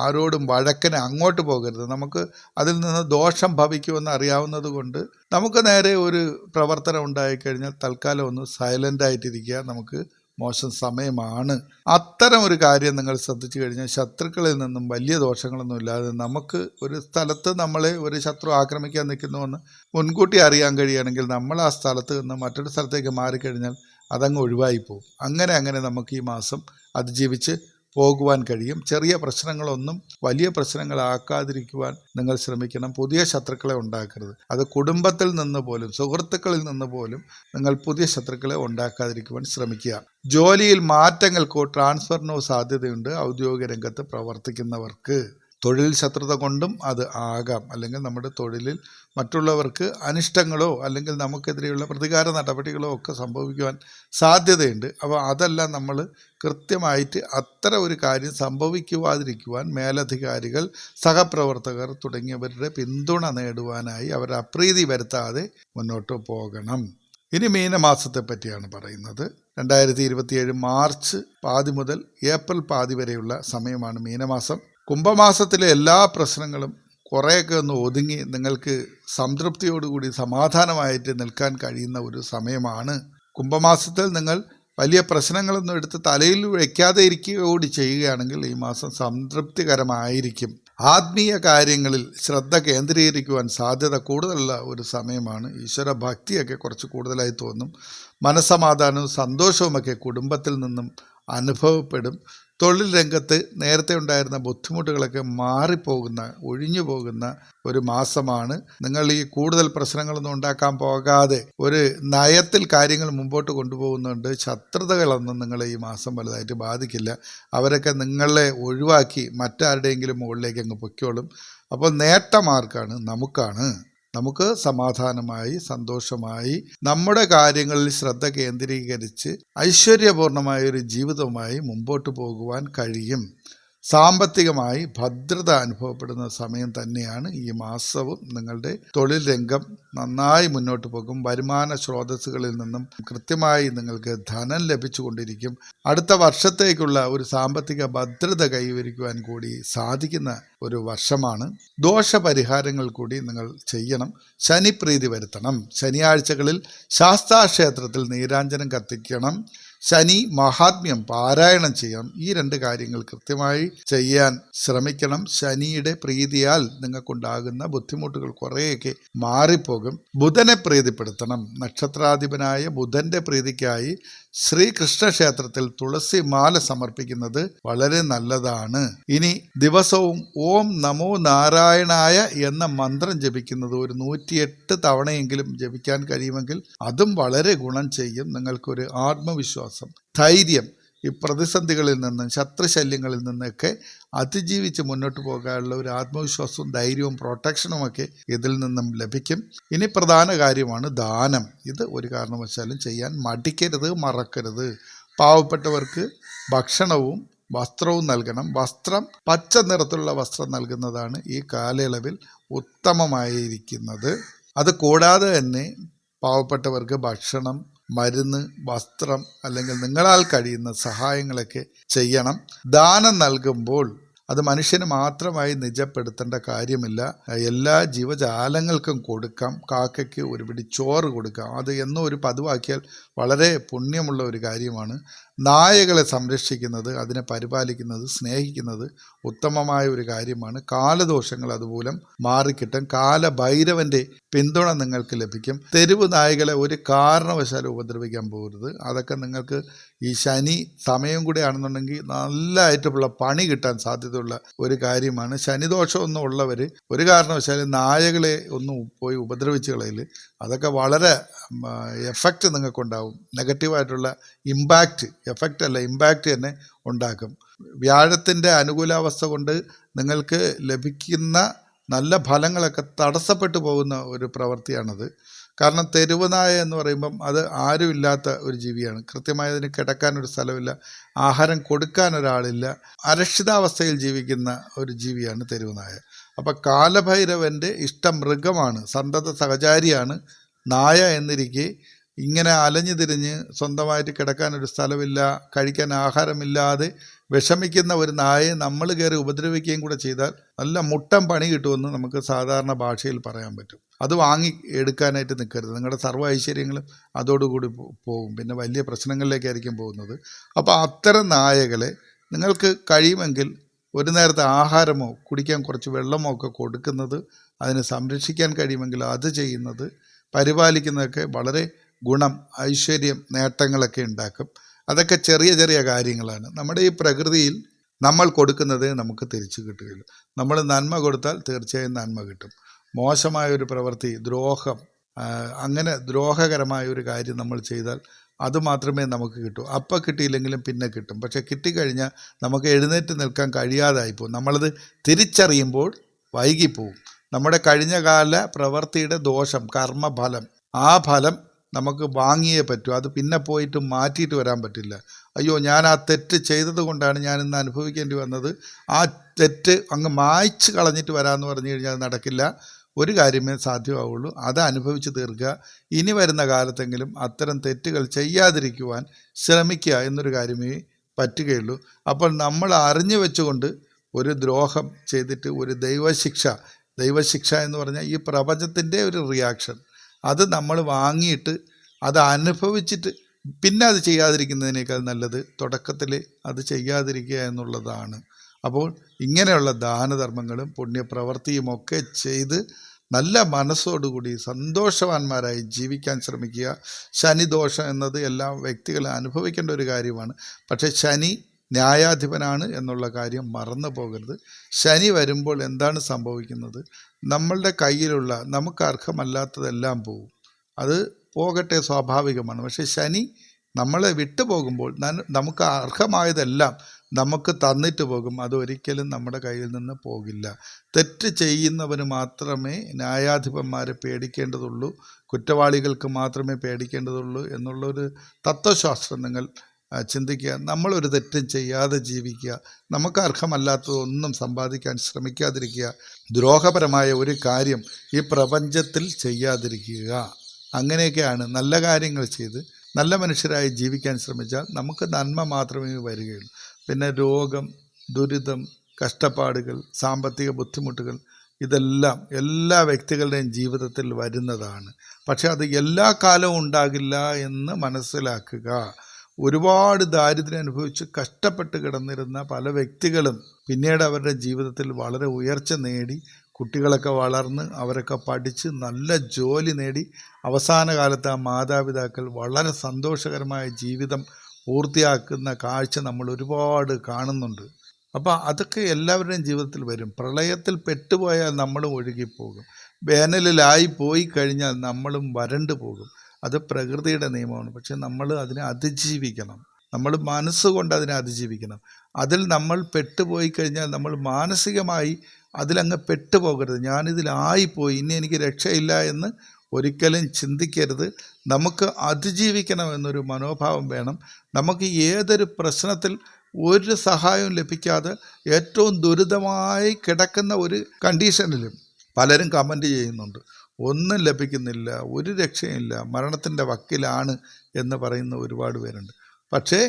ആരോടും വഴക്കിന് അങ്ങോട്ട് പോകരുത്. നമുക്ക് അതിൽ നിന്ന് ദോഷം ഭവിക്കുമെന്ന് അറിയാവുന്നത് കൊണ്ട് നമുക്ക് നേരെ ഒരു പ്രവർത്തനം ഉണ്ടായിക്കഴിഞ്ഞാൽ തൽക്കാലം ഒന്ന് സൈലൻ്റായിട്ടിരിക്കുക. നമുക്ക് മോശം സമയമാണ്. അത്തരം ഒരു കാര്യം നിങ്ങൾ ശ്രദ്ധിച്ചു കഴിഞ്ഞാൽ ശത്രുക്കളിൽ നിന്നും വലിയ ദോഷങ്ങളൊന്നും ഇല്ലാതെ നമുക്ക് ഒരു സ്ഥലത്ത് നമ്മളെ ഒരു ശത്രു ആക്രമിക്കാൻ നിൽക്കുന്നുവെന്ന് മുൻകൂട്ടി അറിയാൻ കഴിയുകയാണെങ്കിൽ നമ്മൾ ആ സ്ഥലത്ത് നിന്ന് മറ്റൊരു സ്ഥലത്തേക്ക് മാറിക്കഴിഞ്ഞാൽ അതങ്ങ് ഒഴിവായി പോകും. അങ്ങനെ നമുക്ക് ഈ മാസം അതിജീവിച്ച് പോകുവാൻ കഴിയും. ചെറിയ പ്രശ്നങ്ങളൊന്നും വലിയ പ്രശ്നങ്ങളാക്കാതിരിക്കുവാൻ നിങ്ങൾ ശ്രമിക്കണം. പുതിയ ശത്രുക്കളെ ഉണ്ടാക്കരുത്. അത് കുടുംബത്തിൽ നിന്ന് പോലും സുഹൃത്തുക്കളിൽ നിന്ന് പോലും നിങ്ങൾ പുതിയ ശത്രുക്കളെ ഉണ്ടാക്കാതിരിക്കുവാൻ ശ്രമിക്കുക. ജോലിയിൽ മാറ്റങ്ങൾക്കോ ട്രാൻസ്ഫറിനോ സാധ്യതയുണ്ട്. ഔദ്യോഗിക രംഗത്ത് പ്രവർത്തിക്കുന്നവർക്ക് തൊഴിൽ ശത്രുത കൊണ്ടും അത് ആകാം. അല്ലെങ്കിൽ നമ്മുടെ തൊഴിലിൽ മറ്റുള്ളവർക്ക് അനിഷ്ടങ്ങളോ അല്ലെങ്കിൽ നമുക്കെതിരെയുള്ള പ്രതികാര നടപടികളോ ഒക്കെ സംഭവിക്കുവാൻ സാധ്യതയുണ്ട്. അപ്പോൾ അതെല്ലാം നമ്മൾ കൃത്യമായിട്ട് അത്തരം ഒരു കാര്യം സംഭവിക്കുവാതിരിക്കുവാൻ മേലധികാരികൾ, സഹപ്രവർത്തകർ തുടങ്ങിയവരുടെ പിന്തുണ നേടുവാനായി അവരെ അപ്രീതി വരുത്താതെ മുന്നോട്ട് പോകണം. ഇനി മീനമാസത്തെ പറ്റിയാണ് പറയുന്നത്. 2027 മാർച്ച് പാതി മുതൽ ഏപ്രിൽ പാതി വരെയുള്ള സമയമാണ് മീനമാസം. കുംഭമാസത്തിലെ എല്ലാ പ്രശ്നങ്ങളും കുറേയൊക്കെ ഒന്ന് ഒതുങ്ങി നിങ്ങൾക്ക് സംതൃപ്തിയോടുകൂടി സമാധാനമായിട്ട് നിൽക്കാൻ കഴിയുന്ന ഒരു സമയമാണ്. കുംഭമാസത്തിൽ നിങ്ങൾ വലിയ പ്രശ്നങ്ങളൊന്നും എടുത്ത് തലയിൽ വയ്ക്കാതെ ഇരിക്കുകയോടി ചെയ്യുകയാണെങ്കിൽ ഈ മാസം സംതൃപ്തികരമായിരിക്കും. ആത്മീയ കാര്യങ്ങളിൽ ശ്രദ്ധ കേന്ദ്രീകരിക്കുവാൻ സാധ്യത കൂടുതലുള്ള ഒരു സമയമാണ്. ഈശ്വര ഭക്തിയൊക്കെ കുറച്ച് കൂടുതലായി തോന്നും. മനസ്സമാധാനവും സന്തോഷവുമൊക്കെ കുടുംബത്തിൽ നിന്നും അനുഭവപ്പെടും. തൊഴിൽ രംഗത്ത് നേരത്തെ ഉണ്ടായിരുന്ന ബുദ്ധിമുട്ടുകളൊക്കെ മാറിപ്പോകുന്ന, ഒഴിഞ്ഞു പോകുന്ന ഒരു മാസമാണ്. നിങ്ങൾ ഈ കൂടുതൽ പ്രശ്നങ്ങളൊന്നും ഉണ്ടാക്കാൻ പോകാതെ ഒരു നയത്തിൽ കാര്യങ്ങൾ മുമ്പോട്ട് കൊണ്ടുപോകുന്നുണ്ട്. ശത്രുതകളൊന്നും നിങ്ങളെ ഈ മാസം വലുതായിട്ട് ബാധിക്കില്ല. അവരൊക്കെ നിങ്ങളെ ഒഴിവാക്കി മറ്റാരുടെയെങ്കിലും മുകളിലേക്ക് അങ്ങ് പൊയ്ക്കോളും. അപ്പോൾ നേട്ടമാർക്കാണ്? നമുക്കാണ്. നമുക്ക് സമാധാനമായി സന്തോഷമായി നമ്മുടെ കാര്യങ്ങളിൽ ശ്രദ്ധ കേന്ദ്രീകരിച്ച് ഐശ്വര്യപൂർണമായൊരു ജീവിതവുമായി മുമ്പോട്ട് പോകുവാൻ കഴിയും. സാമ്പത്തികമായി ഭദ്രത അനുഭവപ്പെടുന്ന സമയം തന്നെയാണ് ഈ മാസവും. നിങ്ങളുടെ തൊഴിൽ രംഗം നന്നായി മുന്നോട്ട് പോകും. വരുമാന സ്രോതസ്സുകളിൽ നിന്നും കൃത്യമായി നിങ്ങൾക്ക് ധനം ലഭിച്ചുകൊണ്ടിരിക്കും. അടുത്ത വർഷത്തേക്കുള്ള ഒരു സാമ്പത്തിക ഭദ്രത കൈവരിക്കുവാൻ കൂടി സാധിക്കുന്ന ഒരു വർഷമാണ്. ദോഷപരിഹാരങ്ങൾ കൂടി നിങ്ങൾ ചെയ്യണം. ശനിപ്രീതി വരുത്തണം. ശനിയാഴ്ചകളിൽ ശാസ്താക്ഷേത്രത്തിൽ നീരാഞ്ജനം കത്തിക്കണം. ശനി മഹാത്മ്യം പാരായണം ചെയ്യണം. ഈ 2 കാര്യങ്ങൾ കൃത്യമായി ചെയ്യാൻ ശ്രമിക്കണം. ശനിയുടെ പ്രീതിയാൽ നിങ്ങൾക്കുണ്ടാകുന്ന ബുദ്ധിമുട്ടുകൾ കുറേയൊക്കെ മാറിപ്പോകും. ബുധനെ പ്രീതിപ്പെടുത്തണം. നക്ഷത്രാധിപനായ ബുധൻ്റെ പ്രീതിക്കായി ശ്രീകൃഷ്ണ ക്ഷേത്രത്തിൽ തുളസി മാല സമർപ്പിക്കുന്നത് വളരെ നല്ലതാണ്. ഇനി ദിവസവും ഓം നമോ നാരായണായ എന്ന മന്ത്രം ജപിക്കുന്നത് ഒരു 108 തവണയെങ്കിലും ജപിക്കാൻ കഴിയുമെങ്കിൽ അതും വളരെ ഗുണം ചെയ്യും. നിങ്ങൾക്കൊരു ആത്മവിശ്വാസം, ധൈര്യം, ഈ പ്രതിസന്ധികളിൽ നിന്നും ശത്രുശല്യങ്ങളിൽ നിന്നൊക്കെ അതിജീവിച്ച് മുന്നോട്ട് പോകാനുള്ള ഒരു ആത്മവിശ്വാസവും ധൈര്യവും പ്രൊട്ടക്ഷനുമൊക്കെ ഇതിൽ നിന്നും ലഭിക്കും. ഇനി പ്രധാന കാര്യമാണ് ദാനം. ഇത് ഒരു കാരണവശാലും ചെയ്യാൻ മടിക്കരുത്, മറക്കരുത്. പാവപ്പെട്ടവർക്ക് ഭക്ഷണവും വസ്ത്രവും നൽകണം. വസ്ത്രം പച്ച നിറത്തിലുള്ള വസ്ത്രം നൽകുന്നതാണ് ഈ കാലയളവിൽ ഉത്തമമായിരിക്കുന്നത്. അത് കൂടാതെ തന്നെ പാവപ്പെട്ടവർക്ക് ഭക്ഷണം, മരുന്ന്, വസ്ത്രം അല്ലെങ്കിൽ നിങ്ങളാൽ കഴിയുന്ന സഹായങ്ങളൊക്കെ ചെയ്യണം. ദാനം നൽകുമ്പോൾ അത് മനുഷ്യന് മാത്രമായി നിജപ്പെടുത്തേണ്ട കാര്യമില്ല. എല്ലാ ജീവജാലങ്ങൾക്കും കൊടുക്കാം. കാക്കയ്ക്ക് ഒരു പിടി ചോറ് കൊടുക്കാം. അത് എന്നും ഒരു പതിവാക്കിയാൽ വളരെ പുണ്യമുള്ള ഒരു കാര്യമാണ്. നായകളെ സംരക്ഷിക്കുന്നത്, അതിനെ പരിപാലിക്കുന്നത്, സ്നേഹിക്കുന്നത് ഉത്തമമായ ഒരു കാര്യമാണ്. കാലദോഷങ്ങൾ അതുമൂലം മാറിക്കിട്ടും. കാലഭൈരവൻ്റെ പിന്തുണ നിങ്ങൾക്ക് ലഭിക്കും. തെരുവ് നായകളെ ഒരു കാരണവശാലും ഉപദ്രവിക്കാൻ പോകരുത്. അതൊക്കെ നിങ്ങൾക്ക് ഈ ശനി സമയം കൂടെ ആണെന്നുണ്ടെങ്കിൽ നല്ലതായിട്ടുള്ള പണി കിട്ടാൻ സാധ്യതയുള്ള ഒരു കാര്യമാണ്. ശനിദോഷമൊന്നും ഉള്ളവർ ഒരു കാരണവശാലും നായകളെ ഒന്നും പോയി ഉപദ്രവിച്ച് കളയിൽ. അതൊക്കെ വളരെ എഫക്റ്റ് നിങ്ങൾക്കുണ്ടാവും. നെഗറ്റീവായിട്ടുള്ള എഫക്റ്റ് അല്ല ഇമ്പാക്റ്റ് തന്നെ ഉണ്ടാക്കും. വ്യാഴത്തിൻ്റെ അനുകൂലാവസ്ഥ കൊണ്ട് നിങ്ങൾക്ക് ലഭിക്കുന്ന നല്ല ഫലങ്ങളൊക്കെ തടസ്സപ്പെട്ടു പോകുന്ന ഒരു പ്രവൃത്തിയാണത്. കാരണം തെരുവ് നായ എന്ന് പറയുമ്പം അത് ആരുമില്ലാത്ത ഒരു ജീവിയാണ്. കൃത്യമായി അതിന് കിടക്കാനൊരു സ്ഥലമില്ല, ആഹാരം കൊടുക്കാൻ ഒരാളില്ല, അരക്ഷിതാവസ്ഥയിൽ ജീവിക്കുന്ന ഒരു ജീവിയാണ് തെരുവ് നായ. അപ്പം കാലഭൈരവൻ്റെ ഇഷ്ടം മൃഗമാണ്, സന്തത സഹചാരിയാണ് നായ എന്നിരിക്കെ ഇങ്ങനെ അലഞ്ഞു തിരിഞ്ഞ് സ്വന്തമായിട്ട് കിടക്കാനൊരു സ്ഥലമില്ല, കഴിക്കാൻ ആഹാരമില്ലാതെ വിഷമിക്കുന്ന ഒരു നായയെ നമ്മൾ കയറി ഉപദ്രവിക്കുകയും കൂടെ ചെയ്താൽ നല്ല മുട്ടം പണി കിട്ടുമെന്ന് നമുക്ക് സാധാരണ ഭാഷയിൽ പറയാൻ പറ്റും. അത് വാങ്ങി എടുക്കാനായിട്ട് നിൽക്കരുത്. നിങ്ങളുടെ സർവ്വ ഐശ്വര്യങ്ങളും അതോടുകൂടി പോകും. പിന്നെ വലിയ പ്രശ്നങ്ങളിലേക്കായിരിക്കും പോകുന്നത്. അപ്പോൾ അത്തരം നായകളെ നിങ്ങൾക്ക് കഴിയുമെങ്കിൽ ഒരു നേരത്തെ ആഹാരമോ കുടിക്കാൻ കുറച്ച് വെള്ളമോ ഒക്കെ കൊടുക്കുന്നത്, അതിനെ സംരക്ഷിക്കാൻ കഴിയുമെങ്കിൽ അത് ചെയ്യുന്നത്, പരിപാലിക്കുന്നതൊക്കെ വളരെ ഗുണം, ഐശ്വര്യം, നേട്ടങ്ങളൊക്കെ ഉണ്ടാക്കും. അതൊക്കെ ചെറിയ ചെറിയ കാര്യങ്ങളാണ്. നമ്മുടെ ഈ പ്രകൃതിയിൽ നമ്മൾ കൊടുക്കുന്നതേ നമുക്ക് തിരിച്ചു കിട്ടുകയുള്ളൂ. നമ്മൾ നന്മ കൊടുത്താൽ തീർച്ചയായും നന്മ കിട്ടും. മോശമായ ഒരു പ്രവൃത്തി, ദ്രോഹം, അങ്ങനെ ദ്രോഹകരമായ ഒരു കാര്യം നമ്മൾ ചെയ്താൽ അത് മാത്രമേ നമുക്ക് കിട്ടൂ. അപ്പം കിട്ടിയില്ലെങ്കിലും പിന്നെ കിട്ടും. പക്ഷെ കിട്ടിക്കഴിഞ്ഞാൽ നമുക്ക് എഴുന്നേറ്റ് നിൽക്കാൻ കഴിയാതായിപ്പോവും. നമ്മളത് തിരിച്ചറിയുമ്പോൾ വൈകിപ്പോവും. നമ്മുടെ കഴിഞ്ഞ കാല പ്രവൃത്തിയുടെ ദോഷം, കർമ്മഫലം, ആ ഫലം നമുക്ക് വാങ്ങിയേ പറ്റൂ. അത് പിന്നെ പോയിട്ട് മാറ്റിയിട്ട് വരാൻ പറ്റില്ല. അയ്യോ, ഞാൻ ആ തെറ്റ് ചെയ്തത് കൊണ്ടാണ് ഞാനിന്ന് അനുഭവിക്കേണ്ടി വന്നത്, ആ തെറ്റ് അങ്ങ് മായ്ച്ച് കളഞ്ഞിട്ട് വരാമെന്ന് പറഞ്ഞു കഴിഞ്ഞാൽ അത് നടക്കില്ല. ഒരു കാര്യമേ സാധ്യമാവുള്ളൂ, അത് അനുഭവിച്ച് തീർക്കുക. ഇനി വരുന്ന കാലത്തെങ്കിലും അത്തരം തെറ്റുകൾ ചെയ്യാതിരിക്കുവാൻ ശ്രമിക്കുക എന്നൊരു കാര്യമേ പറ്റുകയുള്ളൂ. അപ്പോൾ നമ്മൾ അറിഞ്ഞു വെച്ചുകൊണ്ട് ഒരു ദ്രോഹം ചെയ്തിട്ട് ഒരു ദൈവശിക്ഷ എന്ന് പറഞ്ഞാൽ ഈ പ്രപഞ്ചത്തിൻ്റെ ഒരു റിയാക്ഷൻ, അത് നമ്മൾ വാങ്ങിയിട്ട് അത് അനുഭവിച്ചിട്ട് പിന്നെ അത് ചെയ്യാതിരിക്കുന്നതിനേക്കാൾ നല്ലത് തുടക്കത്തിൽ അത് ചെയ്യാതിരിക്കുക എന്നുള്ളതാണ്. അപ്പോൾ ഇങ്ങനെയുള്ള ദാനധർമ്മങ്ങളും പുണ്യപ്രവൃത്തിയുമൊക്കെ ചെയ്ത് നല്ല മനസ്സോടുകൂടി സന്തോഷവാന്മാരായി ജീവിക്കാൻ ശ്രമിക്കുക. ശനിദോഷം എന്നത് എല്ലാ വ്യക്തികളും അനുഭവിക്കേണ്ട ഒരു കാര്യമാണ്. പക്ഷേ ശനി ന്യായാധിപനാണ് എന്നുള്ള കാര്യം മറന്നു പോകരുത്. ശനി വരുമ്പോൾ എന്താണ് സംഭവിക്കുന്നത്? നമ്മളുടെ കയ്യിലുള്ള നമുക്ക് അർഹമല്ലാത്തതെല്ലാം പോകും. അത് പോകട്ടെ, സ്വാഭാവികമാണ്. പക്ഷേ ശനി നമ്മളെ വിട്ടു പോകുമ്പോൾ നമുക്ക് അർഹമായതെല്ലാം നമുക്ക് തന്നിട്ട് പോകും. അതൊരിക്കലും നമ്മുടെ കയ്യിൽ നിന്ന് പോകില്ല. തെറ്റ് ചെയ്യുന്നവന് മാത്രമേ ന്യായാധിപന്മാരെ പേടിക്കേണ്ടതുള്ളൂ, കുറ്റവാളികൾക്ക് മാത്രമേ പേടിക്കേണ്ടതുള്ളൂ എന്നുള്ളൊരു തത്വശാസ്ത്രം നിങ്ങൾ ചിന്തിക്കുക. നമ്മളൊരു തെറ്റും ചെയ്യാതെ ജീവിക്കുക, നമുക്ക് അർഹമല്ലാത്തതൊന്നും സമ്പാദിക്കാൻ ശ്രമിക്കാതിരിക്കുക, ദ്രോഹപരമായ ഒരു കാര്യം ഈ പ്രപഞ്ചത്തിൽ ചെയ്യാതിരിക്കുക. അങ്ങനെയൊക്കെയാണ് നല്ല കാര്യങ്ങൾ ചെയ്ത് നല്ല മനുഷ്യരായി ജീവിക്കാൻ ശ്രമിച്ചാൽ നമുക്ക് നന്മ മാത്രമേ വരികയുള്ളൂ. പിന്നെ രോഗം, ദുരിതം, കഷ്ടപ്പാടുകൾ, സാമ്പത്തിക ബുദ്ധിമുട്ടുകൾ, ഇതെല്ലാം എല്ലാ വ്യക്തികളുടെയും ജീവിതത്തിൽ വരുന്നതാണ്. പക്ഷെ അത് എല്ലാ കാലവും ഉണ്ടാകില്ല എന്ന് മനസ്സിലാക്കുക. ഒരുപാട് ദാരിദ്ര്യം അനുഭവിച്ച് കഷ്ടപ്പെട്ട് കിടന്നിരുന്ന പല വ്യക്തികളും പിന്നീട് അവരുടെ ജീവിതത്തിൽ വളരെ ഉയർച്ച നേടി കുട്ടികളൊക്കെ വളർന്ന് അവരൊക്കെ പഠിച്ച് നല്ല ജോലി നേടി അവസാന കാലത്ത് ആ മാതാപിതാക്കൾ വളരെ സന്തോഷകരമായ ജീവിതം പൂർത്തിയാക്കുന്ന കാഴ്ച നമ്മൾ ഒരുപാട് കാണുന്നുണ്ട്. അപ്പോൾ അതൊക്കെ എല്ലാവരുടെയും ജീവിതത്തിൽ വരും. പ്രളയത്തിൽ പെട്ടുപോയാൽ നമ്മളും ഒഴുകിപ്പോകും. വേനലിലായി പോയി കഴിഞ്ഞാൽ നമ്മളും വരണ്ടു പോകും. അത് പ്രകൃതിയുടെ നിയമമാണ്. പക്ഷെ നമ്മൾ അതിനെ അതിജീവിക്കണം. നമ്മൾ മനസ്സുകൊണ്ട് അതിനെ അതിജീവിക്കണം. അതിൽ നമ്മൾ പെട്ടുപോയി കഴിഞ്ഞാൽ നമ്മൾ മാനസികമായി അതിലങ്ങ് പെട്ടുപോകരുത്. ഞാനിതിലായിപ്പോയി, ഇനി എനിക്ക് രക്ഷയില്ല എന്ന് ഒരിക്കലും ചിന്തിക്കരുത്. നമുക്ക് അതിജീവിക്കണം എന്നൊരു മനോഭാവം വേണം. നമുക്ക് ഏതൊരു പ്രശ്നത്തിൽ ഒരു സഹായവും ലഭിക്കാതെ ഏറ്റവും ദുരിതമായി കിടക്കുന്ന ഒരു കണ്ടീഷനിലും പലരും കമൻ്റ് ചെയ്യുന്നുണ്ട്, ഒന്നും ലഭിക്കുന്നില്ല, ഒരു രക്ഷയില്ല, മരണത്തിൻ്റെ വക്കിലാണ് എന്ന് പറയുന്ന ഒരുപാട് പേരുണ്ട്. പക്ഷേ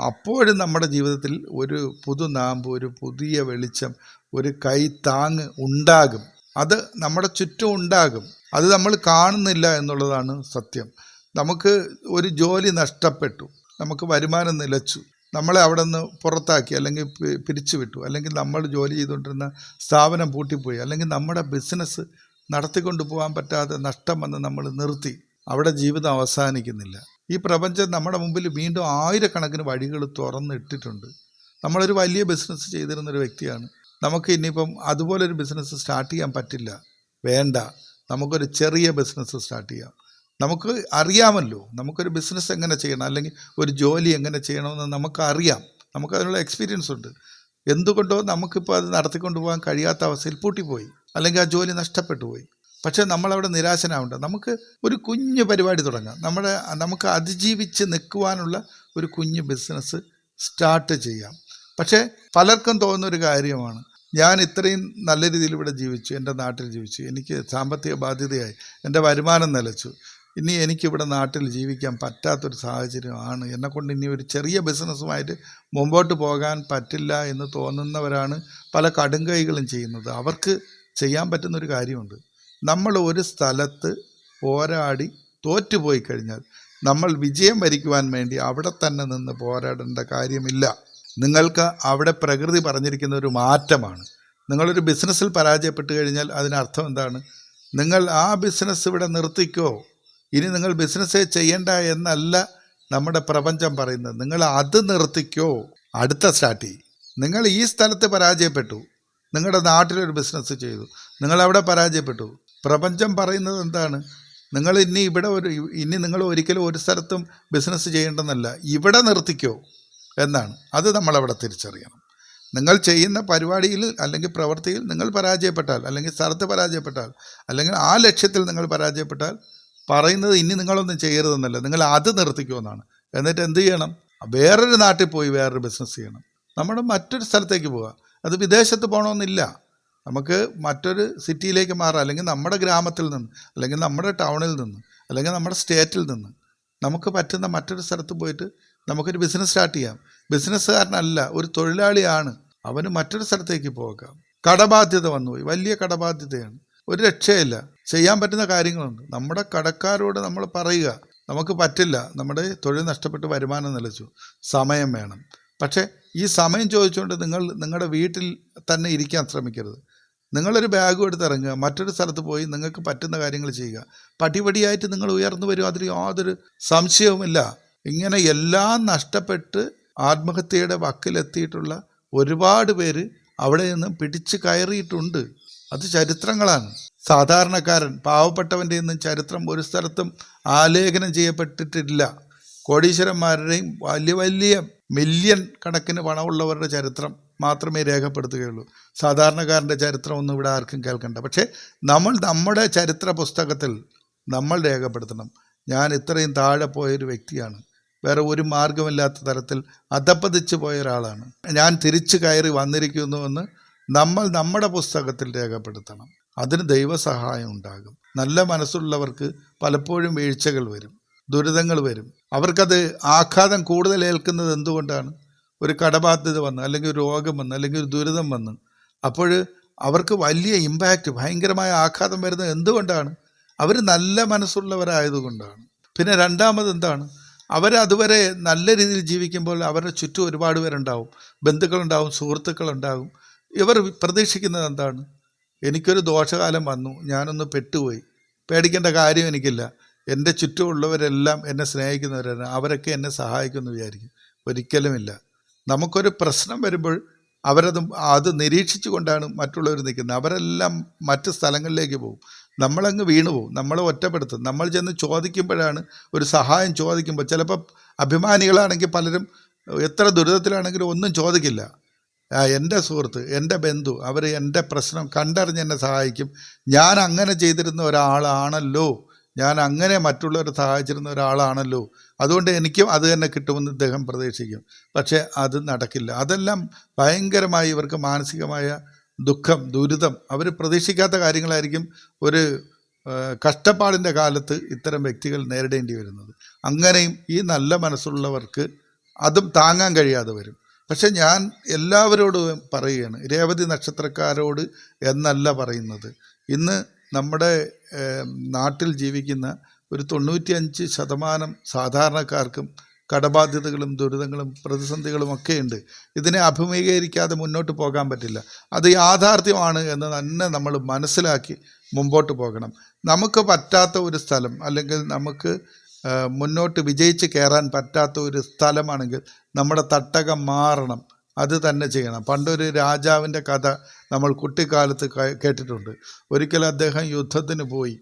അപ്പോഴും നമ്മുടെ ജീവിതത്തിൽ ഒരു പുതുനാമ്പ്, ഒരു പുതിയ വെളിച്ചം, ഒരു കൈ താങ്ങ് ഉണ്ടാകും. അത് നമ്മുടെ ചുറ്റും ഉണ്ടാകും. അത് നമ്മൾ കാണുന്നില്ല എന്നുള്ളതാണ് സത്യം. നമുക്ക് ഒരു ജോലി നഷ്ടപ്പെട്ടു, നമുക്ക് വരുമാനം നിലച്ചു, നമ്മളെ അവിടെ നിന്ന് പുറത്താക്കി, അല്ലെങ്കിൽ പിരിച്ചുവിട്ടു, അല്ലെങ്കിൽ നമ്മൾ ജോലി ചെയ്തുകൊണ്ടിരുന്ന സ്ഥാപനം പൂട്ടിപ്പോയി, അല്ലെങ്കിൽ നമ്മുടെ ബിസിനസ് നടത്തിക്കൊണ്ടു പോകാൻ പറ്റാതെ നഷ്ടം വന്ന് നമ്മൾ നിർത്തി. അവിടെ ജീവിതം അവസാനിക്കുന്നില്ല. ഈ പ്രപഞ്ചം നമ്മുടെ മുമ്പിൽ വീണ്ടും ആയിരക്കണക്കിന് വഴികൾ തുറന്നിട്ടിട്ടുണ്ട്. നമ്മളൊരു വലിയ ബിസിനസ് ചെയ്തിരുന്നൊരു വ്യക്തിയാണ്. നമുക്ക് ഇനിയിപ്പം അതുപോലൊരു ബിസിനസ് സ്റ്റാർട്ട് ചെയ്യാൻ പറ്റില്ല. വേണ്ട, നമുക്കൊരു ചെറിയ ബിസിനസ് സ്റ്റാർട്ട് ചെയ്യാം. നമുക്ക് അറിയാമല്ലോ നമുക്കൊരു ബിസിനസ് എങ്ങനെ ചെയ്യണം, അല്ലെങ്കിൽ ഒരു ജോലി എങ്ങനെ ചെയ്യണമെന്ന് നമുക്കറിയാം. നമുക്കതിനുള്ള എക്സ്പീരിയൻസ് ഉണ്ട്. എന്തുകൊണ്ടോ നമുക്കിപ്പോൾ അത് നടത്തിക്കൊണ്ട് പോകാൻ കഴിയാത്ത അവസ്ഥയിൽ പൂട്ടിപ്പോയി, അല്ലെങ്കിൽ ആ ജോലി നഷ്ടപ്പെട്ടു പോയി. പക്ഷേ നമ്മളവിടെ നിരാശനാവണ്ട. നമുക്ക് ഒരു കുഞ്ഞു പരിപാടി തുടങ്ങാം. നമുക്ക് അതിജീവിച്ച് നിൽക്കുവാനുള്ള ഒരു കുഞ്ഞു ബിസിനസ് സ്റ്റാർട്ട് ചെയ്യാം. പക്ഷേ പലർക്കും തോന്നുന്നൊരു കാര്യമാണ്, ഞാൻ ഇത്രയും നല്ല രീതിയിൽ ഇവിടെ ജീവിച്ചു, എൻ്റെ നാട്ടിൽ ജീവിച്ചു, എനിക്ക് സാമ്പത്തിക ബാധ്യതയായി, എൻ്റെ വരുമാനം നിലച്ചു, ഇനി എനിക്കിവിടെ നാട്ടിൽ ജീവിക്കാൻ പറ്റാത്തൊരു സാഹചര്യമാണ്, എന്നെക്കൊണ്ട് ഇനി ഒരു ചെറിയ ബിസിനസ്സുമായിട്ട് മുമ്പോട്ട് പോകാൻ പറ്റില്ല എന്ന് തോന്നുന്നവരാണ് പല കടുംകൈകളും ചെയ്യുന്നത്. അവർക്ക് ചെയ്യാൻ പറ്റുന്നൊരു കാര്യമുണ്ട്. നമ്മൾ ഒരു സ്ഥലത്ത് പോരാടി തോറ്റുപോയി കഴിഞ്ഞാൽ നമ്മൾ വിജയം വരിക്കുവാൻ വേണ്ടി അവിടെ തന്നെ നിന്ന് പോരാടേണ്ട കാര്യമില്ല. നിങ്ങൾക്ക് അവിടെ പ്രകൃതി പറഞ്ഞിരിക്കുന്ന ഒരു മാറ്റമാണ്. നിങ്ങളൊരു ബിസിനസ്സിൽ പരാജയപ്പെട്ട് കഴിഞ്ഞാൽ അതിനർത്ഥം എന്താണ്? നിങ്ങൾ ആ ബിസിനസ് ഇവിടെ നിർത്തിക്കോ, ഇനി നിങ്ങൾ ബിസിനസ്സേ ചെയ്യണ്ട എന്നല്ല നമ്മുടെ പ്രപഞ്ചം പറയുന്നത്. നിങ്ങൾ അത് നിർത്തിക്കോ, അടുത്ത സ്റ്റാർട്ട് ചെയ്യും. നിങ്ങൾ ഈ സ്ഥലത്ത് പരാജയപ്പെട്ടു, നിങ്ങളുടെ നാട്ടിലൊരു ബിസിനസ് ചെയ്തു, നിങ്ങളവിടെ പരാജയപ്പെട്ടു. പ്രപഞ്ചം പറയുന്നത് എന്താണ്? നിങ്ങൾ ഇനി നിങ്ങൾ ഒരിക്കലും ഒരു സ്ഥലത്തും ബിസിനസ് ചെയ്യേണ്ടെന്നല്ല, ഇവിടെ നിർത്തിക്കോ എന്നാണ്. അത് നമ്മളവിടെ തിരിച്ചറിയണം. നിങ്ങൾ ചെയ്യുന്ന പരിപാടിയിൽ അല്ലെങ്കിൽ പ്രവൃത്തിയിൽ നിങ്ങൾ പരാജയപ്പെട്ടാൽ, അല്ലെങ്കിൽ സ്ഥലത്ത് പരാജയപ്പെട്ടാൽ, അല്ലെങ്കിൽ ആ ലക്ഷ്യത്തിൽ നിങ്ങൾ പരാജയപ്പെട്ടാൽ പറയുന്നത് ഇനി നിങ്ങളൊന്നും ചെയ്യരുതെന്നല്ല, നിങ്ങൾ അത് നിർത്തിക്കുമെന്നാണ്. എന്നിട്ട് എന്ത് ചെയ്യണം? വേറൊരു നാട്ടിൽ പോയി വേറൊരു ബിസിനസ് ചെയ്യണം. നമ്മുടെ മറ്റൊരു സ്ഥലത്തേക്ക് പോവുക. അത് വിദേശത്ത് പോകണമെന്നില്ല. നമുക്ക് മറ്റൊരു സിറ്റിയിലേക്ക് മാറാം, അല്ലെങ്കിൽ നമ്മുടെ ഗ്രാമത്തിൽ നിന്ന്, അല്ലെങ്കിൽ നമ്മുടെ ടൗണിൽ നിന്ന്, അല്ലെങ്കിൽ നമ്മുടെ സ്റ്റേറ്റിൽ നിന്ന് നമുക്ക് പറ്റുന്ന മറ്റൊരു സ്ഥലത്ത് പോയിട്ട് നമുക്കൊരു ബിസിനസ് സ്റ്റാർട്ട് ചെയ്യാം. ബിസിനസ്സുകാരനല്ല, ഒരു തൊഴിലാളിയാണ്, അവന് മറ്റൊരു സ്ഥലത്തേക്ക് പോകാം. കടബാധ്യത വന്നുപോയി, വലിയ കടബാധ്യതയാണ്, ഒരു രക്ഷയില്ല. ചെയ്യാൻ പറ്റുന്ന കാര്യങ്ങളുണ്ട്. നമ്മുടെ കടക്കാരോട് നമ്മൾ പറയുക, നമുക്ക് പറ്റില്ല, നമ്മുടെ തൊഴിൽ നഷ്ടപ്പെട്ട് വരുമാനം നിലച്ചു, സമയം വേണം. പക്ഷേ ഈ സമയം ചോദിച്ചുകൊണ്ട് നിങ്ങൾ നിങ്ങളുടെ വീട്ടിൽ തന്നെ ഇരിക്കാൻ ശ്രമിക്കരുത്. നിങ്ങളൊരു ബാഗും എടുത്തിറങ്ങുക, മറ്റൊരു സ്ഥലത്ത് പോയി നിങ്ങൾക്ക് പറ്റുന്ന കാര്യങ്ങൾ ചെയ്യുക. പടിപടിയായിട്ട് നിങ്ങൾ ഉയർന്നു വരും, അതിൽ യാതൊരു സംശയവുമില്ല. ഇങ്ങനെ എല്ലാം നഷ്ടപ്പെട്ട് ആത്മഹത്യയുടെ വക്കിലെത്തിയിട്ടുള്ള ഒരുപാട് പേര് അവിടെ നിന്ന് പിടിച്ചു കയറിയിട്ടുണ്ട്. അത് ചരിത്രങ്ങളാണ്. സാധാരണക്കാരൻ പാവപ്പെട്ടവൻ്റെ ഒന്നും ചരിത്രം ഒരു സ്ഥലത്തും ആലേഖനം ചെയ്യപ്പെട്ടിട്ടില്ല. കോടീശ്വരന്മാരുടെയും വലിയ വലിയ മില്യൺ കണക്കിന് പണമുള്ളവരുടെ ചരിത്രം മാത്രമേ രേഖപ്പെടുത്തുകയുള്ളൂ. സാധാരണക്കാരൻ്റെ ചരിത്രമൊന്നും ഇവിടെ ആർക്കും കേൾക്കണ്ട. പക്ഷേ നമ്മൾ നമ്മുടെ ചരിത്ര പുസ്തകത്തിൽ നമ്മൾ രേഖപ്പെടുത്തണം, ഞാൻ ഇത്രയും താഴെ പോയൊരു വ്യക്തിയാണ്, വേറെ ഒരു മാർഗമില്ലാത്ത തരത്തിൽ അധപ്പതിച്ച് പോയ ഒരാളാണ്, ഞാൻ തിരിച്ചു കയറി വന്നിരിക്കുന്നുവെന്ന് നമ്മൾ നമ്മുടെ പുസ്തകത്തിൽ രേഖപ്പെടുത്തണം. അതിന് ദൈവസഹായം ഉണ്ടാകും. നല്ല മനസ്സുള്ളവർക്ക് പലപ്പോഴും വീഴ്ചകൾ വരും, ദുരിതങ്ങൾ വരും. അവർക്കത് ആഘാതം കൂടുതൽ ഏൽക്കുന്നത് എന്തുകൊണ്ടാണ്? ഒരു കടബാധ്യത വന്ന്, അല്ലെങ്കിൽ ഒരു രോഗം വന്ന്, അല്ലെങ്കിൽ ഒരു ദുരിതം വന്ന്, അപ്പോൾ അവർക്ക് വലിയ ഇമ്പാക്റ്റ്, ഭയങ്കരമായ ആഘാതം വരുന്നത് എന്തുകൊണ്ടാണ്? അവർ നല്ല മനസ്സുള്ളവരായതുകൊണ്ടാണ്. പിന്നെ രണ്ടാമത് എന്താണ്? അവരതുവരെ നല്ല രീതിയിൽ ജീവിക്കുമ്പോൾ അവരുടെ ചുറ്റും ഒരുപാട് പേരുണ്ടാവും, ബന്ധുക്കളുണ്ടാവും, സുഹൃത്തുക്കളുണ്ടാവും. ഇവർ പ്രതീക്ഷിക്കുന്നത് എന്താണ്? എനിക്കൊരു ദോഷകാലം വന്നു, ഞാനൊന്ന് പെട്ടുപോയി. പേടിക്കേണ്ട കാര്യം എനിക്കില്ല. എൻ്റെ ചുറ്റുമുള്ളവരെല്ലാം എന്നെ സ്നേഹിക്കുന്നവരാണ്, അവരൊക്കെ എന്നെ സഹായിക്കുമെന്ന് വിചാരിക്കും. ഒരിക്കലുമില്ല. നമുക്കൊരു പ്രശ്നം വരുമ്പോൾ അത് നിരീക്ഷിച്ചു കൊണ്ടാണ് മറ്റുള്ളവർ നിൽക്കുന്നത്. അവരെല്ലാം മറ്റ് സ്ഥലങ്ങളിലേക്ക് പോകും, നമ്മളങ്ങ് വീണു പോകും, നമ്മളെ ഒറ്റപ്പെടുത്തും. നമ്മൾ ചെന്ന് ചോദിക്കുമ്പോഴാണ്, ഒരു സഹായം ചോദിക്കുമ്പോൾ, ചിലപ്പോൾ അഭിമാനികളാണെങ്കിൽ പലരും എത്ര ദുരിതത്തിലാണെങ്കിലും ഒന്നും ചോദിക്കില്ല. എൻ്റെ സുഹൃത്ത്, എൻ്റെ ബന്ധു, അവർ എൻ്റെ പ്രശ്നം കണ്ടറിഞ്ഞ് എന്നെ സഹായിക്കും. ഞാൻ അങ്ങനെ ചെയ്തിരുന്ന ഒരാളാണല്ലോ, ഞാൻ അങ്ങനെ മറ്റുള്ളവരെ സഹായിച്ചിരുന്ന ഒരാളാണല്ലോ, അതുകൊണ്ട് എനിക്കും അത് തന്നെ കിട്ടുമെന്ന് ഇദ്ദേഹം പ്രതീക്ഷിക്കും. പക്ഷേ അത് നടക്കില്ല. അതെല്ലാം ഭയങ്കരമായി ഇവർക്ക് മാനസികമായ ദുഃഖം, ദുരിതം, അവർ പ്രതീക്ഷിക്കാത്ത കാര്യങ്ങളായിരിക്കും ഒരു കഷ്ടപ്പാടിൻ്റെ കാലത്ത് ഇത്തരം വ്യക്തികൾ നേരിടേണ്ടി വരുന്നത്. അങ്ങനെയും ഈ നല്ല മനസ്സുള്ളവർക്ക് അതും താങ്ങാൻ കഴിയാതെ വരും. പക്ഷെ ഞാൻ എല്ലാവരോടും പറയുകയാണ്, രേവതി നക്ഷത്രക്കാരോട് എന്നല്ല പറയുന്നത്. ഇന്ന് നമ്മുടെ നാട്ടിൽ ജീവിക്കുന്ന ഒരു 95% സാധാരണക്കാർക്കും കടബാധ്യതകളും ദുരിതങ്ങളും പ്രതിസന്ധികളും ഒക്കെ ഉണ്ട്. ഇതിനെ അഭിമുഖീകരിക്കാതെ മുന്നോട്ട് പോകാൻ പറ്റില്ല. അത് യാഥാർത്ഥ്യമാണ് എന്ന് തന്നെ നമ്മൾ മനസ്സിലാക്കി മുമ്പോട്ട് പോകണം. നമുക്ക് പറ്റാത്ത ഒരു സ്ഥലം, അല്ലെങ്കിൽ നമുക്ക് മുന്നോട്ട് വിജയിച്ച് കയറാൻ പറ്റാത്ത ഒരു സ്ഥലമാണെങ്കിൽ നമ്മുടെ തട്ടകം മാറണം, അത് തന്നെ ചെയ്യണം. പണ്ടൊരു രാജാവിൻ്റെ കഥ നമ്മൾ കുട്ടിക്കാലത്ത് കേട്ടിട്ടുണ്ട്. ഒരിക്കൽ അദ്ദേഹം യുദ്ധത്തിന് പോയി,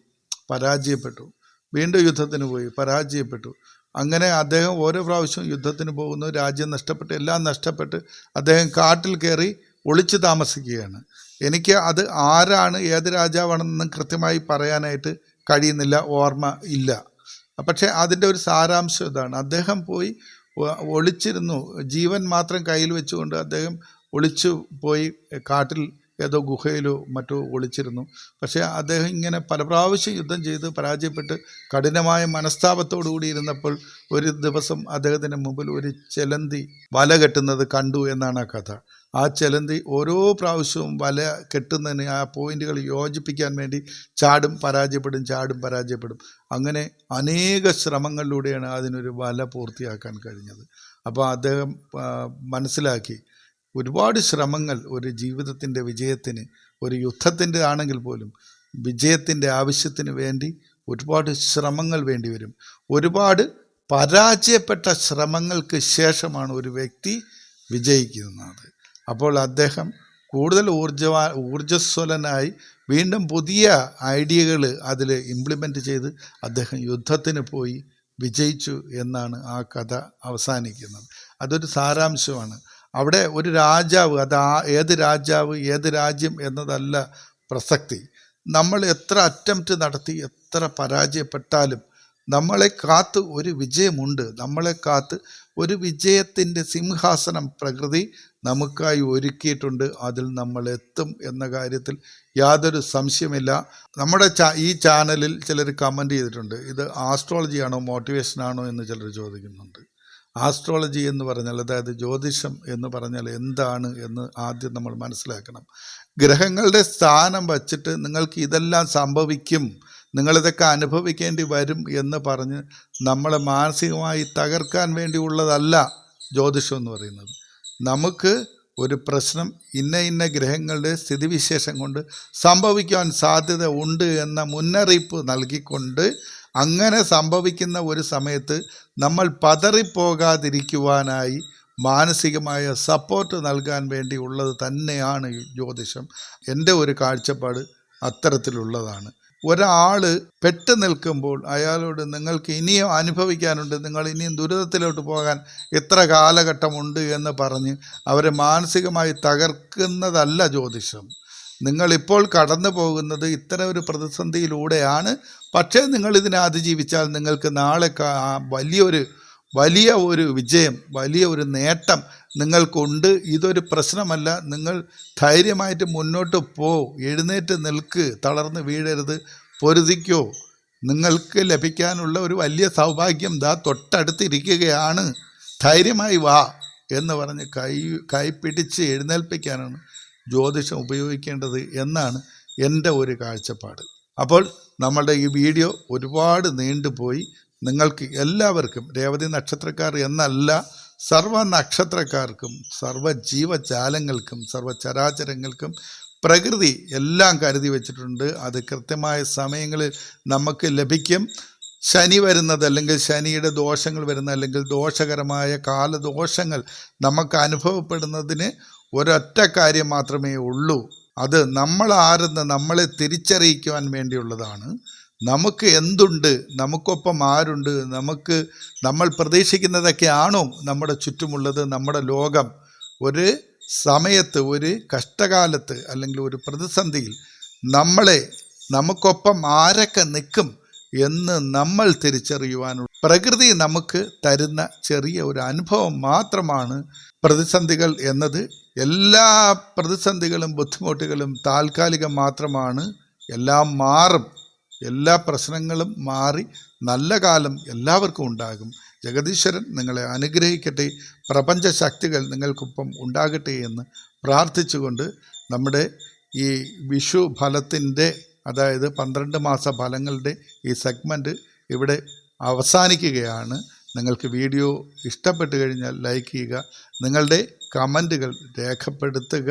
പരാജയപ്പെട്ടു. വീണ്ടും യുദ്ധത്തിന് പോയി, പരാജയപ്പെട്ടു. അങ്ങനെ അദ്ദേഹം ഓരോ പ്രാവശ്യവും യുദ്ധത്തിന് പോകുന്നു, രാജ്യം നഷ്ടപ്പെട്ട്, എല്ലാം നഷ്ടപ്പെട്ട് അദ്ദേഹം കാട്ടിൽ കയറി ഒളിച്ചു താമസിക്കുകയാണ്. എനിക്ക് അത് ആരാണ്, ഏത് രാജാവാണെന്നൊന്നും കൃത്യമായി പറയാനായിട്ട് കഴിയുന്നില്ല, ഓർമ്മ ഇല്ല. പക്ഷേ അതിൻ്റെ ഒരു സാരാംശം ഇതാണ്: അദ്ദേഹം പോയി ഒളിച്ചിരുന്നു, ജീവൻ മാത്രം കയ്യിൽ വെച്ചുകൊണ്ട് അദ്ദേഹം ഒളിച്ചു പോയി കാട്ടിൽ ഏതോ ഗുഹയിലോ മറ്റോ ഒളിച്ചിരുന്നു. പക്ഷേ അദ്ദേഹം ഇങ്ങനെ പല പ്രാവശ്യം യുദ്ധം ചെയ്ത് പരാജയപ്പെട്ട് കഠിനമായ മനസ്താപത്തോടു കൂടി ഇരുന്നപ്പോൾ ഒരു ദിവസം അദ്ദേഹത്തിൻ്റെ മുമ്പിൽ ഒരു ചെലന്തി വല കെട്ടുന്നത് കണ്ടു എന്നാണ് ആ കഥ. ആ ചെലന്തി ഓരോ പ്രാവശ്യവും വല കെട്ടുന്നതിന് ആ പോയിന്റുകൾ യോജിപ്പിക്കാൻ വേണ്ടി ചാടും പരാജയപ്പെടും, ചാടും പരാജയപ്പെടും. അങ്ങനെ അനേക ശ്രമങ്ങളിലൂടെയാണ് അതിനൊരു വല പൂർത്തിയാക്കാൻ കഴിഞ്ഞത്. അപ്പോൾ അദ്ദേഹം മനസ്സിലാക്കി, ഒരുപാട് ശ്രമങ്ങൾ ഒരു ജീവിതത്തിൻ്റെ വിജയത്തിന്, ഒരു യുദ്ധത്തിൻ്റെ ആണെങ്കിൽ പോലും വിജയത്തിൻ്റെ ആവശ്യത്തിന് വേണ്ടി ഒരുപാട് ശ്രമങ്ങൾ വേണ്ടി വരും. ഒരുപാട് പരാജയപ്പെട്ട ശ്രമങ്ങൾക്ക് ശേഷമാണ് ഒരു വ്യക്തി വിജയിക്കുന്നത്. അപ്പോൾ അദ്ദേഹം കൂടുതൽ ഊർജ്ജസ്വലനായി വീണ്ടും പുതിയ ഐഡിയകൾ അതിൽ ഇംപ്ലിമെൻ്റ് ചെയ്ത് അദ്ദേഹം യുദ്ധത്തിന് പോയി വിജയിച്ചു എന്നാണ് ആ കഥ അവസാനിക്കുന്നത്. അതൊരു സാരാംശമാണ്. അവിടെ ഒരു രാജാവ്, ഏത് രാജാവ്, ഏത് രാജ്യം എന്നതല്ല പ്രസക്തി. നമ്മൾ എത്ര അറ്റംപ്റ്റ് നടത്തി, എത്ര പരാജയപ്പെട്ടാലും നമ്മളെ കാത്ത് ഒരു വിജയമുണ്ട്. നമ്മളെ കാത്ത് ഒരു വിജയത്തിൻ്റെ സിംഹാസനം പ്രകൃതി നമുക്കായി ഒരുക്കിയിട്ടുണ്ട്. അതിൽ നമ്മൾ എത്തും എന്ന കാര്യത്തിൽ യാതൊരു സംശയമില്ല. നമ്മുടെ ഈ ചാനലിൽ ചിലർ കമൻ്റ് ചെയ്തിട്ടുണ്ട്, ഇത് ആസ്ട്രോളജിയാണോ മോട്ടിവേഷനാണോ എന്ന് ചിലർ ചോദിക്കുന്നുണ്ട്. ആസ്ട്രോളജി എന്ന് പറഞ്ഞാൽ, അതായത് ജ്യോതിഷം എന്ന് പറഞ്ഞാൽ എന്താണ് എന്ന് ആദ്യം നമ്മൾ മനസ്സിലാക്കണം. ഗ്രഹങ്ങളുടെ സ്ഥാനം വച്ചിട്ട് നിങ്ങൾക്ക് ഇതെല്ലാം സംഭവിക്കും, നിങ്ങളിതൊക്കെ അനുഭവിക്കേണ്ടി വരും എന്ന് പറഞ്ഞ് നമ്മളെ മാനസികമായി തകർക്കാൻ വേണ്ടിയുള്ളതല്ല ജ്യോതിഷം എന്ന് പറയുന്നത്. നമുക്ക് ഒരു പ്രശ്നം ഇന്ന ഗ്രഹങ്ങളുടെ സ്ഥിതിവിശേഷം കൊണ്ട് സംഭവിക്കാൻ സാധ്യത ഉണ്ട് എന്ന മുന്നറിയിപ്പ് നൽകിക്കൊണ്ട്, അങ്ങനെ സംഭവിക്കുന്ന ഒരു സമയത്ത് നമ്മൾ പതറിപ്പോകാതിരിക്കുവാനായി മാനസികമായ സപ്പോർട്ട് നൽകാൻ വേണ്ടി ഉള്ളത് തന്നെയാണ് ജ്യോതിഷം. എൻ്റെ ഒരു കാഴ്ചപ്പാട് അത്തരത്തിലുള്ളതാണ്. ഒരാൾ പെട്ടു നിൽക്കുമ്പോൾ അയാളോട് നിങ്ങൾക്ക് ഇനിയും അനുഭവിക്കാനുണ്ട്, നിങ്ങൾ ഇനിയും ദുരിതത്തിലോട്ട് പോകാൻ എത്ര കാലഘട്ടമുണ്ട് എന്ന് പറഞ്ഞ് അവരെ മാനസികമായി തകർക്കുന്നതല്ല ജ്യോതിഷം. നിങ്ങളിപ്പോൾ കടന്നു പോകുന്നത് ഇത്തരം ഒരു പ്രതിസന്ധിയിലൂടെയാണ്. പക്ഷേ നിങ്ങളിതിനെ അതിജീവിച്ചാൽ നിങ്ങൾക്ക് നാളെ വലിയ ഒരു വിജയം, വലിയ ഒരു നേട്ടം നിങ്ങൾക്കുണ്ട്. ഇതൊരു പ്രശ്നമല്ല. നിങ്ങൾ ധൈര്യമായിട്ട് മുന്നോട്ട് എഴുന്നേറ്റ് നിൽക്ക്, തളർന്ന് വീഴരുത്, പൊരുതിക്കോ. നിങ്ങൾക്ക് ലഭിക്കാനുള്ള ഒരു വലിയ സൗഭാഗ്യം തൊട്ടടുത്തിരിക്കുകയാണ്, ധൈര്യമായി വാ എന്ന് പറഞ്ഞ് കൈപിടിച്ച് എഴുന്നേൽപ്പിക്കാനാണ് ജ്യോതിഷം ഉപയോഗിക്കേണ്ടത് എന്നാണ് എൻ്റെ ഒരു കാഴ്ചപ്പാട്. അപ്പോൾ നമ്മളുടെ ഈ വീഡിയോ ഒരുപാട് നീണ്ടുപോയി. നിങ്ങൾക്ക് എല്ലാവർക്കും, രേവതി നക്ഷത്രക്കാർ എന്നല്ല, സർവ്വ നക്ഷത്രക്കാർക്കും, സർവ്വ ജീവജാലങ്ങൾക്കും, സർവ്വ ചരാചരങ്ങൾക്കും പ്രകൃതി എല്ലാം കരുതി വെച്ചിട്ടുണ്ട്. അത് കൃത്യമായ സമയങ്ങളിൽ നമുക്ക് ലഭിക്കും. ശനി വരുന്നത്, അല്ലെങ്കിൽ ശനിയുടെ ദോഷങ്ങൾ വരുന്ന, അല്ലെങ്കിൽ ദോഷകരമായ കാലദോഷങ്ങൾ നമുക്ക് അനുഭവപ്പെടുന്നതിന് ഒരൊറ്റ കാര്യം മാത്രമേ ഉള്ളൂ. അത് നമ്മൾ ആരെന്ന് നമ്മളെ തിരിച്ചറിയിക്കുവാൻ വേണ്ടിയുള്ളതാണ്. നമുക്ക് എന്തുണ്ട്, നമുക്കൊപ്പം ആരുണ്ട്, നമ്മൾ പ്രതീക്ഷിക്കുന്നതൊക്കെ ആണോ നമ്മുടെ ചുറ്റുമുള്ളത്? നമ്മുടെ ലോകം ഒരു സമയത്ത്, ഒരു കഷ്ടകാലത്ത്, അല്ലെങ്കിൽ ഒരു പ്രതിസന്ധിയിൽ നമുക്കൊപ്പം ആരൊക്കെ നിൽക്കും എന്ന് നമ്മൾ തിരിച്ചറിയുവാനുള്ള പ്രകൃതി നമുക്ക് തരുന്ന ചെറിയ ഒരു അനുഭവം മാത്രമാണ് പ്രതിസന്ധികൾ എന്നത്. എല്ലാ പ്രതിസന്ധികളും ബുദ്ധിമുട്ടുകളും താൽക്കാലികം മാത്രമാണ്. എല്ലാം മാറും. എല്ലാ പ്രശ്നങ്ങളും മാറി നല്ല കാലം എല്ലാവർക്കും ഉണ്ടാകും. ജഗദീശ്വരൻ നിങ്ങളെ അനുഗ്രഹിക്കട്ടെ. പ്രപഞ്ച ശക്തികൾ നിങ്ങൾക്കൊപ്പം ഉണ്ടാകട്ടെ എന്ന് പ്രാർത്ഥിച്ചുകൊണ്ട് നമ്മുടെ ഈ വിഷു ഫലത്തിൻ്റെ, അതായത് 12 മാസ ഫലങ്ങളുടെ ഈ സെഗ്മെൻറ്റ് ഇവിടെ അവസാനിക്കുകയാണ്. നിങ്ങൾക്ക് വീഡിയോ ഇഷ്ടപ്പെട്ടു കഴിഞ്ഞാൽ ലൈക്ക് ചെയ്യുക, നിങ്ങളുടെ കമൻറ്റുകൾ രേഖപ്പെടുത്തുക.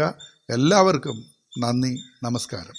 എല്ലാവർക്കും നന്ദി, നമസ്കാരം.